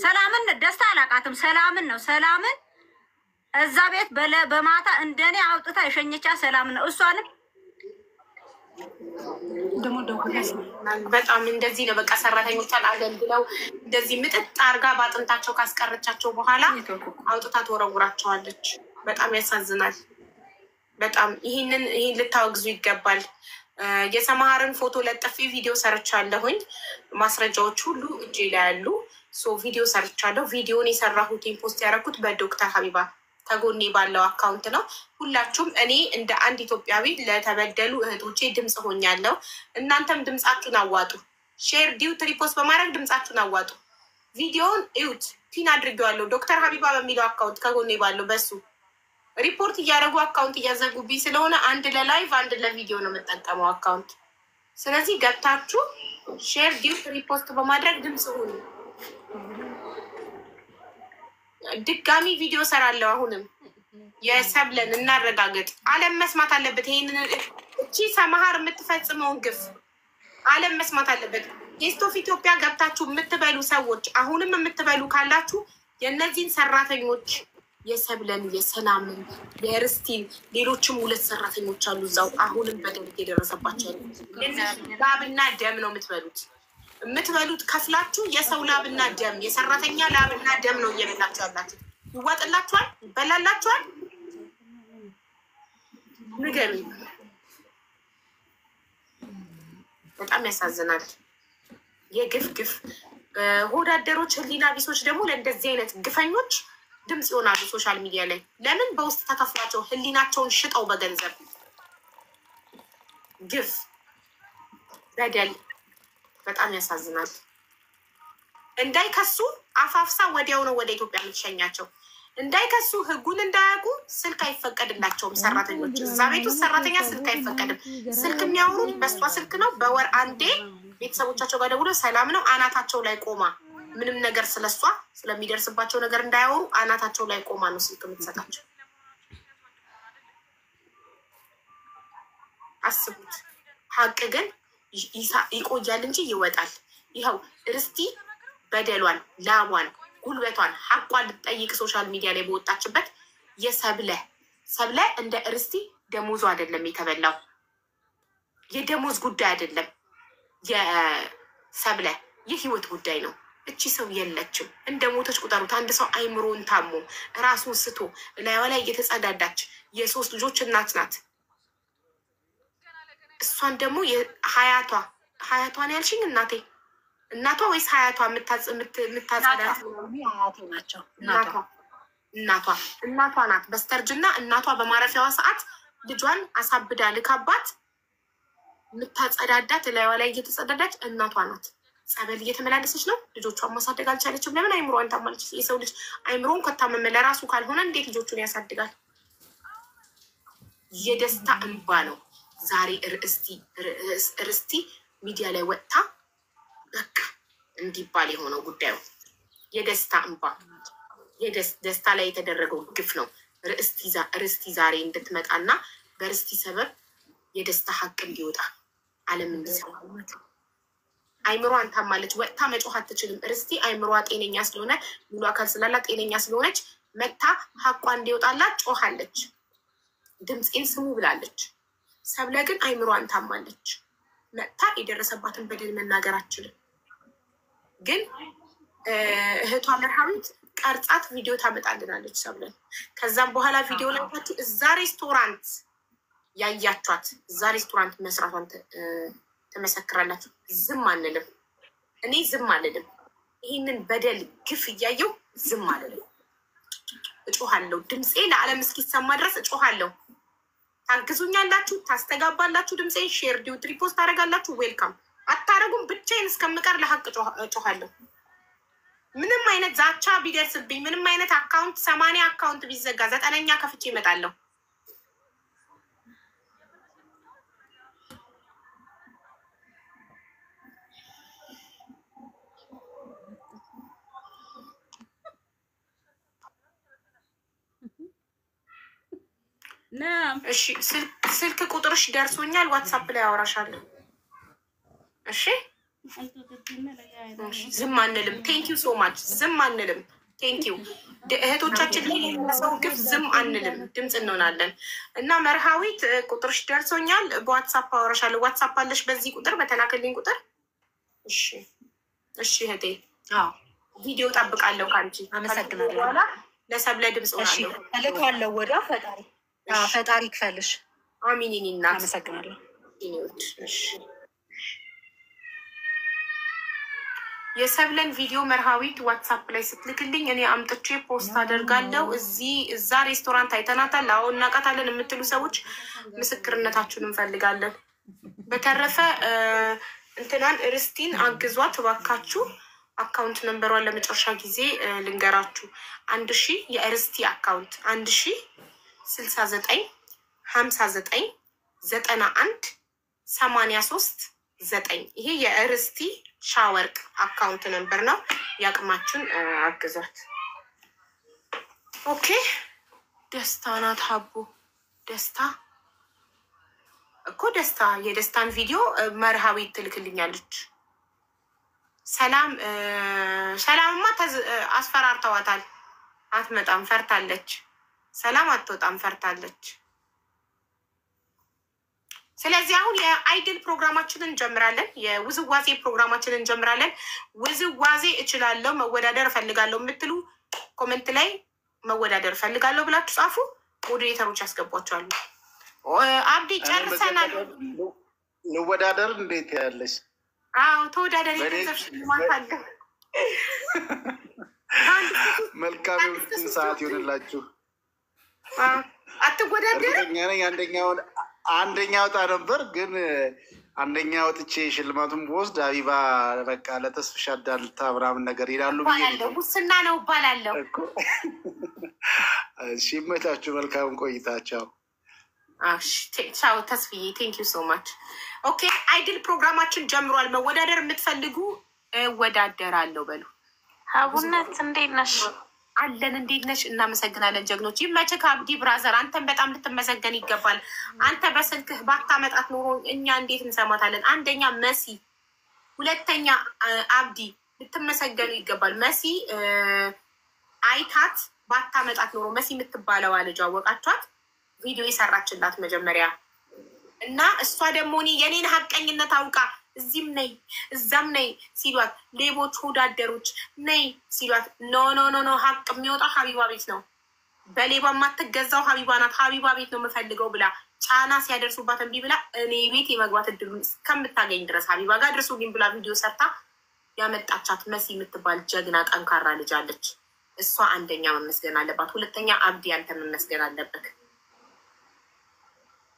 [SPEAKER 3] ሰላምን ደስታ አላውቃትም። ሰላምን እዛ ቤት በማታ እንደኔ አውጥታ የሸኘቻት ሰላምን ነው። እሷንም
[SPEAKER 4] በጣም እንደዚህ ነው በቃ ሰራተኞቿን አገልግለው እንደዚህ ምጥጥ አርጋ በአጥንታቸው ካስቀረቻቸው በኋላ አውጥታ ተወረውራቸዋለች። በጣም ያሳዝናል። በጣም ይህን ልታወግዙ ይገባል። የሰማሃርን ፎቶ ለጥፌ ቪዲዮ ሰርቻለሁኝ። ማስረጃዎች ሁሉ እጄ ላይ ያሉ ቪዲዮ ሰርቻለሁ። ቪዲዮን የሰራሁትን ፖስት ያደረኩት በዶክተር ሀቢባ ከጎኔ ባለው አካውንት ነው። ሁላችሁም እኔ እንደ አንድ ኢትዮጵያዊ ለተበደሉ እህቶቼ ድምፅ ሆኛለሁ። እናንተም ድምፃችሁን አዋጡ። ሼር ዲዩት ሪፖስት በማድረግ ድምፃችሁን አዋጡ። ቪዲዮውን እዩት። ፒን አድርጌዋለሁ ዶክተር ሀቢባ በሚለው አካውንት ከጎኔ ባለው በሱ ሪፖርት እያደረጉ አካውንት እያዘጉብኝ ስለሆነ አንድ ለላይቭ አንድ ለቪዲዮ ነው የምጠቀመው አካውንት። ስለዚህ ገብታችሁ ሼር ዲዩት ሪፖስት በማድረግ ድምፅ ሁኑ። ድጋሚ ቪዲዮ ሰራለሁ። አሁንም የሰብለን እናረጋግጥ። ዓለም መስማት አለበት። ይሄንን እቺ ሰማሃር የምትፈጽመውን ግፍ ዓለም መስማት አለበት። ጌስቶፍ ኢትዮጵያ ገብታችሁ የምትበሉ ሰዎች አሁንም የምትበሉ ካላችሁ የእነዚህን ሰራተኞች የሰብለን፣ የሰላምን፣ የርስቲን ሌሎችም 2 ሰራተኞች አሉ እዛው አሁንም በደል የደረሰባቸው ላብና ደም ነው የምትበሉት ከፍላችሁ የሰው ላብና ደም የሰራተኛ ላብና ደም ነው እየበላችሁ ያላችሁ። ይዋጥላችኋል፣ ይበላላችኋል። ንገሪ። በጣም ያሳዝናል። የግፍ ሆዳደሮች፣ ህሊና ቢሶች ደግሞ ለእንደዚህ አይነት ግፈኞች ድምፅ ይሆናሉ ሶሻል ሚዲያ ላይ። ለምን? በውስጥ ተከፍሏቸው ህሊናቸውን ሽጠው በገንዘብ ግፍ፣ በደል በጣም ያሳዝናል። እንዳይከሱ አፋፍሳ ወዲያው ነው ወደ ኢትዮጵያ የምትሸኛቸው። እንዳይከሱ ህጉን እንዳያውቁ ስልክ አይፈቀድላቸውም። ሰራተኞች እዛ ቤት ውስጥ ሰራተኛ ስልክ አይፈቀድም። ስልክ የሚያወሩት በሷ ስልክ ነው። በወር አንዴ ቤተሰቦቻቸው ጋር ደውለው ሰላም ነው አናታቸው ላይ ቆማ ምንም ነገር ስለሷ ስለሚደርስባቸው ነገር እንዳያወሩ አናታቸው ላይ ቆማ ነው ስልክ የምትሰጣቸው። አስቡት። ሀቅ ግን ይቆያል እንጂ ይወጣል። ይኸው እርስቲ በደሏን ላቧን ጉልበቷን ሀቋን ልትጠይቅ ሶሻል ሚዲያ ላይ በወጣችበት ሰብለ እንደ እርስቲ ደሞዙ አይደለም የተበላው። የደሞዝ ጉዳይ አይደለም የሰብለ የህይወት ጉዳይ ነው። እቺ ሰው የለችም። እንደ ሞተች ቁጠሩት። አንድ ሰው አይምሮን ታሞ ራሱን ስቶ ላይዋ ላይ እየተጸዳዳች የ3 ልጆች እናት ናት። እሷን ደግሞ ሀያቷን ያልሽኝ እናቷ ወይስ ሀያቷ የምታጸዳት
[SPEAKER 1] ናቸው?
[SPEAKER 4] እናቷ ናት። በስተርጅና እናቷ በማረፊያዋ ሰዓት ልጇን አሳብዳ ልካባት የምታጸዳዳት ላይዋ ላይ እየተጸዳዳች እናቷ ናት። ጸበል እየተመላለሰች ነው። ልጆቿን ማሳደግ አልቻለችም። ለምን? አይምሮዋን ታማለች። የሰው ልጅ አይምሮን ከታመመ ለራሱ ካልሆነ እንዴት ልጆቹን ያሳድጋል? የደስታ እንባ ነው። ዛሬ ርስቲ ሚዲያ ላይ ወጥታ በቃ እንዲባል የሆነው ጉዳዩ የደስታ እንባ ደስታ ላይ የተደረገው ግፍ ነው። ርስቲ ዛሬ እንድትመጣና በርስቲ ሰበብ የደስታ ሀቅ እንዲወጣ ዓለም እንዲሰማ አይምሮዋን ታማለች። ወጥታ መጮህ አትችልም። ርስቲ አይምሮዋ ጤነኛ ስለሆነ ሙሉ አካል ስላላት ጤነኛ ስለሆነች መታ ሀቋ እንዲወጣላት ጮሃለች። ድምፄን ስሙ ብላለች። ሰብለ ግን አይምሮዋን ታማለች። መጥታ የደረሰባትን በደል መናገር አትችልም። ግን እህቷ መርሃዊት ቀርጻት ቪዲዮ ታመጣልናለች ሰብለን። ከዛም በኋላ ቪዲዮ ላይታችሁ እዛ ሬስቶራንት ያያችኋት እዛ ሬስቶራንት መስራቷን ተመሰክራላችሁ። ዝም አንልም። እኔ ዝም አልልም። ይህንን በደል ግፍ እያየው ዝም አልልም። እጮሃለሁ። ድምፄ ለዓለም እስኪሰማ ድረስ እጮሃለሁ። ታግዙኛላችሁ፣ ታስተጋባላችሁ። ድምፄን ሼር ዲዩት ሪፖስት ታደርጋላችሁ። ዌልካም። አታረጉም። ብቻዬን እስከምቀር ለሀቅ እጮሃለሁ። ምንም አይነት ዛቻ ቢደርስብኝ፣ ምንም አይነት አካውንት 80 አካውንት ቢዘጋ 9ኛ ከፍቼ እመጣለሁ። እሺ፣ ስልክ ቁጥርሽ ደርሶኛል። ዋትሳፕ ላይ አወራሻለሁ። እሺ፣ ዝም አንልም። ቴንኪው ሶ ማች። ዝም አንልም። ቴንኪው እህቶቻችን ላይ የደረሰው ግፍ ዝም አንልም። ድምፅ እንሆናለን። እና መርሃዊት ቁጥርሽ ደርሶኛል። በዋትሳፕ አወራሻለሁ። ዋትሳፕ አለሽ በዚህ ቁጥር በተላከልኝ ቁጥር? እሺ፣ እሺ እህቴ። ቪዲዮ ጠብቃለሁ ከአንቺ።
[SPEAKER 1] አመሰግናለሁ።
[SPEAKER 4] ለሰብለ ድምፅ ሆናለሁ።
[SPEAKER 1] እልካለሁ ወደ ፈጣሪ ክፈልሽ።
[SPEAKER 4] አሚን። እናት
[SPEAKER 1] አመሰግናለሁ።
[SPEAKER 4] የሰብለን ቪዲዮ መርሃዊት ዋትሳፕ ላይ ስትልክልኝ እኔ አምጥቼ ፖስት አደርጋለሁ። እዛ ሬስቶራንት አይተናታል፣ አዎ እናውቃታለን የምትሉ ሰዎች ምስክርነታችሁን እንፈልጋለን። በተረፈ እንትናን ርስቲን አግዟት እባካችሁ። አካውንት ነንበሯን ለመጨረሻ ጊዜ ልንገራችሁ። 1000 የእርስቲ አካውንት 1069 59 91 83 9 ይሄ የእርስቲ ሻወርቅ አካውንት ነንበር ነው። ያቅማችሁን አግዟት። ኦኬ። ደስታ ናት ሀቡ። ደስታ እኮ ደስታ። የደስታን ቪዲዮ መርሃዊት ትልክልኛለች። ሰላምማ አስፈራርተዋታል። አትመጣም፣ ፈርታለች። ሰላም አትወጣም፣ ፈርታለች። ስለዚህ አሁን የአይድል ፕሮግራማችንን እንጀምራለን። የውዝዋዜ ፕሮግራማችንን እንጀምራለን። ውዝዋዜ እችላለሁ፣ መወዳደር እፈልጋለሁ የምትሉ ኮመንት ላይ መወዳደር እፈልጋለሁ ብላችሁ ጻፉ። ሞዴሬተሮች ያስገቧቸዋሉ። አብዲ ጨርሰናል።
[SPEAKER 2] እንወዳደር እንዴት ያለሽ?
[SPEAKER 4] አዎ ተወዳደር። የገንዘብ ሽልማት አለ።
[SPEAKER 2] መልካም ሰዓት ይሆንላችሁ።
[SPEAKER 4] አትወዳደር።
[SPEAKER 2] አንደኛ ወጣ ነበር ግን አንደኛ ወጥቼ ሽልማቱን በወስድ ሀቢባ በቃ ለተስፍሻ ዳልታ ምናምን ነገር ይላሉ
[SPEAKER 4] ባላለሁ ሙስና ነው ባላለሁ።
[SPEAKER 2] እሺ ይመቻችሁ። መልካም ቆይታቸው።
[SPEAKER 4] ቻው ተስፍዬ ቴንክ ዩ ሶ ማች። ኦኬ አይድል ፕሮግራማችን ጀምሯል። መወዳደር የምትፈልጉ እወዳደራለሁ በሉ።
[SPEAKER 6] ሀቡነት እንዴት ነሽ?
[SPEAKER 4] አለን እንዴት ነሽ? እናመሰግናለን ጀግኖች። ይመችህ አብዲ ብራዘር፣ አንተን በጣም ልትመሰገን ይገባል። አንተ በስልክህ ባታመጣት ኖሮ እኛ እንዴት እንሰማታለን? አንደኛ መሲ፣ ሁለተኛ አብዲ ልትመሰገኑ ይገባል። መሲ አይታት ባታመጣት ኖሮ መሲ የምትባለዋ ልጅ አወቃችኋት? ቪዲዮ የሰራችላት መጀመሪያ እና እሷ ደግሞ እኔ የኔን ሀቀኝነት አውቃ እዚህም ነይ እዛም ነይ ሲሏት፣ ሌቦች ሆዳደሮች ነይ ሲሏት፣ ኖ ኖ ኖ ኖ ሀቅ የሚወጣው ሀቢባ ቤት ነው፣ በሌባ የማትገዛው ሀቢባ ናት፣ ሀቢባ ቤት ነው የምፈልገው ብላ ጫና ሲያደርሱባት እምቢ ብላ እኔ ቤት የመግባት እድሉን እስከምታገኝ ድረስ ሀቢባ ጋር ድረሱልኝ ብላ ቪዲዮ ሰርታ ያመጣቻት መሲ የምትባል ጀግና ጠንካራ ልጅ አለች። እሷ አንደኛ መመስገን አለባት። ሁለተኛ አብዲ አንተ መመስገን አለበት።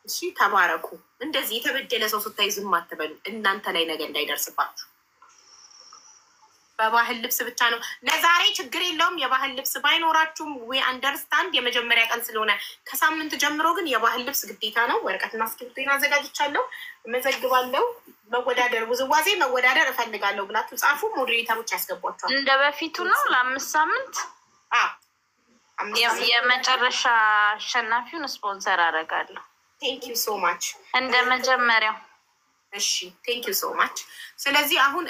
[SPEAKER 4] እሺ ተባረኩ። እንደዚህ የተበደለ ሰው ስታይ ዝም አትበሉ፣ እናንተ ላይ ነገ እንዳይደርስባችሁ። በባህል ልብስ ብቻ ነው ለዛሬ ችግር የለውም። የባህል ልብስ ባይኖራችሁም ዊ አንደርስታንድ የመጀመሪያ ቀን ስለሆነ ከሳምንት ጀምሮ ግን የባህል ልብስ ግዴታ ነው። ወረቀትና እስክሪብቶን አዘጋጅቻለሁ፣ እመዘግባለሁ። መወዳደር ውዝዋዜ መወዳደር እፈልጋለሁ ብላችሁ ጻፉ። ሞዴሬተሮች ያስገቧቸዋል።
[SPEAKER 6] እንደ በፊቱ ነው ለ5 ሳምንት። የመጨረሻ አሸናፊውን ስፖንሰር አደርጋለሁ።
[SPEAKER 4] ቴንክ ዩ ሶ ማች።
[SPEAKER 6] እንደ መጀመሪያው
[SPEAKER 4] እሺ ቴንክ ዩ ሶ ማች። ስለዚህ አሁን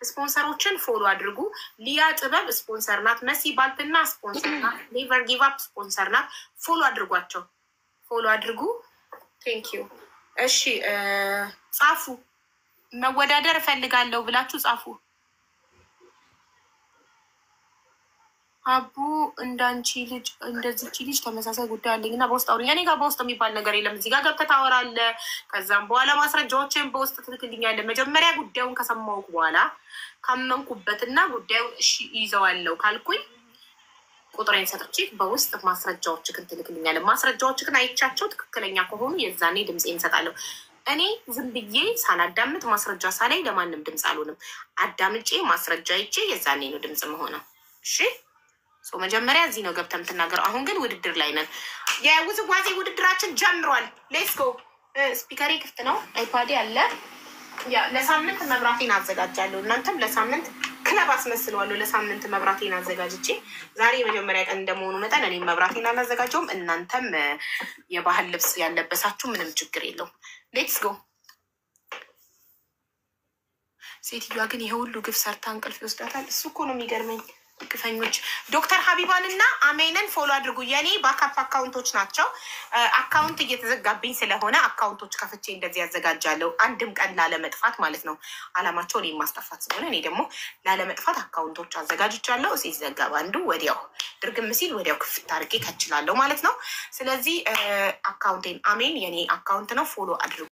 [SPEAKER 4] ስፖንሰሮችን ፎሎ አድርጉ። ሊያ ጥበብ ስፖንሰር ናት። መሲ ባልትና ስፖንሰር ናት። ኔቨር ጊቭ አፕ ስፖንሰር ናት። ፎሎ አድርጓቸው፣ ፎሎ አድርጉ። ቴንክ ዩ። እሺ ጻፉ። መወዳደር እፈልጋለሁ ብላችሁ ጻፉ። አቡ እንዳንቺ ልጅ እንደዚች ልጅ ተመሳሳይ ጉዳይ አለኝ እና በውስጥ አውሪኝ። እኔ ጋር በውስጥ የሚባል ነገር የለም። እዚህ ጋር ገብተህ ታወራለህ። ከዛም በኋላ ማስረጃዎችን በውስጥ ትልክልኛለህ። መጀመሪያ ጉዳዩን ከሰማሁት በኋላ ካመንኩበትና ጉዳዩን እሺ ይዘዋለሁ ካልኩኝ ቁጥሬን ሰጥቼ በውስጥ ማስረጃዎችህን ትልክልኛለህ። ማስረጃዎችህን አይቻቸው ትክክለኛ ከሆኑ የዛኔ ድምፄን እሰጣለሁ። እኔ ዝም ብዬ ሳላዳምጥ ማስረጃ ሳላይ ለማንም ድምፅ አልሆንም። አዳምጬ ማስረጃ አይቼ የዛኔ ነው ድምፅ መሆነው። እሺ መጀመሪያ እዚህ ነው ገብተህ የምትናገረው። አሁን ግን ውድድር ላይ ነን። የውዝዋዜ ውድድራችን ጀምሯል። ሌትስ ጎ። ስፒከሬ ክፍት ነው፣ አይፓዴ አለ። ለሳምንት መብራቴን አዘጋጃለሁ። እናንተም ለሳምንት ክለብ አስመስለዋለሁ። ለሳምንት መብራቴን አዘጋጅቼ ዛሬ የመጀመሪያ ቀን እንደመሆኑ መጠን እኔም መብራቴን አላዘጋጀውም። እናንተም የባህል ልብስ ያለበሳችሁ ምንም ችግር የለውም። ሌትስ ጎ። ሴትዮዋ ግን ይሄ ሁሉ ግፍ ሰርታ እንቅልፍ ይወስዳታል። እሱ እኮ ነው የሚገርመኝ። ግፈኞች። ዶክተር ሀቢባን እና አሜንን ፎሎ አድርጉ። የኔ ባካፕ አካውንቶች ናቸው። አካውንት እየተዘጋብኝ ስለሆነ አካውንቶች ከፍቼ እንደዚህ ያዘጋጃለሁ። አንድም ቀን ላለመጥፋት ማለት ነው። አላማቸው እኔ ማስጠፋት ስለሆነ እኔ ደግሞ ላለመጥፋት አካውንቶች አዘጋጅቻለሁ። ሲዘጋብ አንዱ ወዲያው ድርግም ሲል ወዲያው ክፍት አድርጌ ከችላለሁ ማለት ነው። ስለዚህ አካውንቴን አሜን የኔ አካውንት ነው። ፎሎ አድርጉ።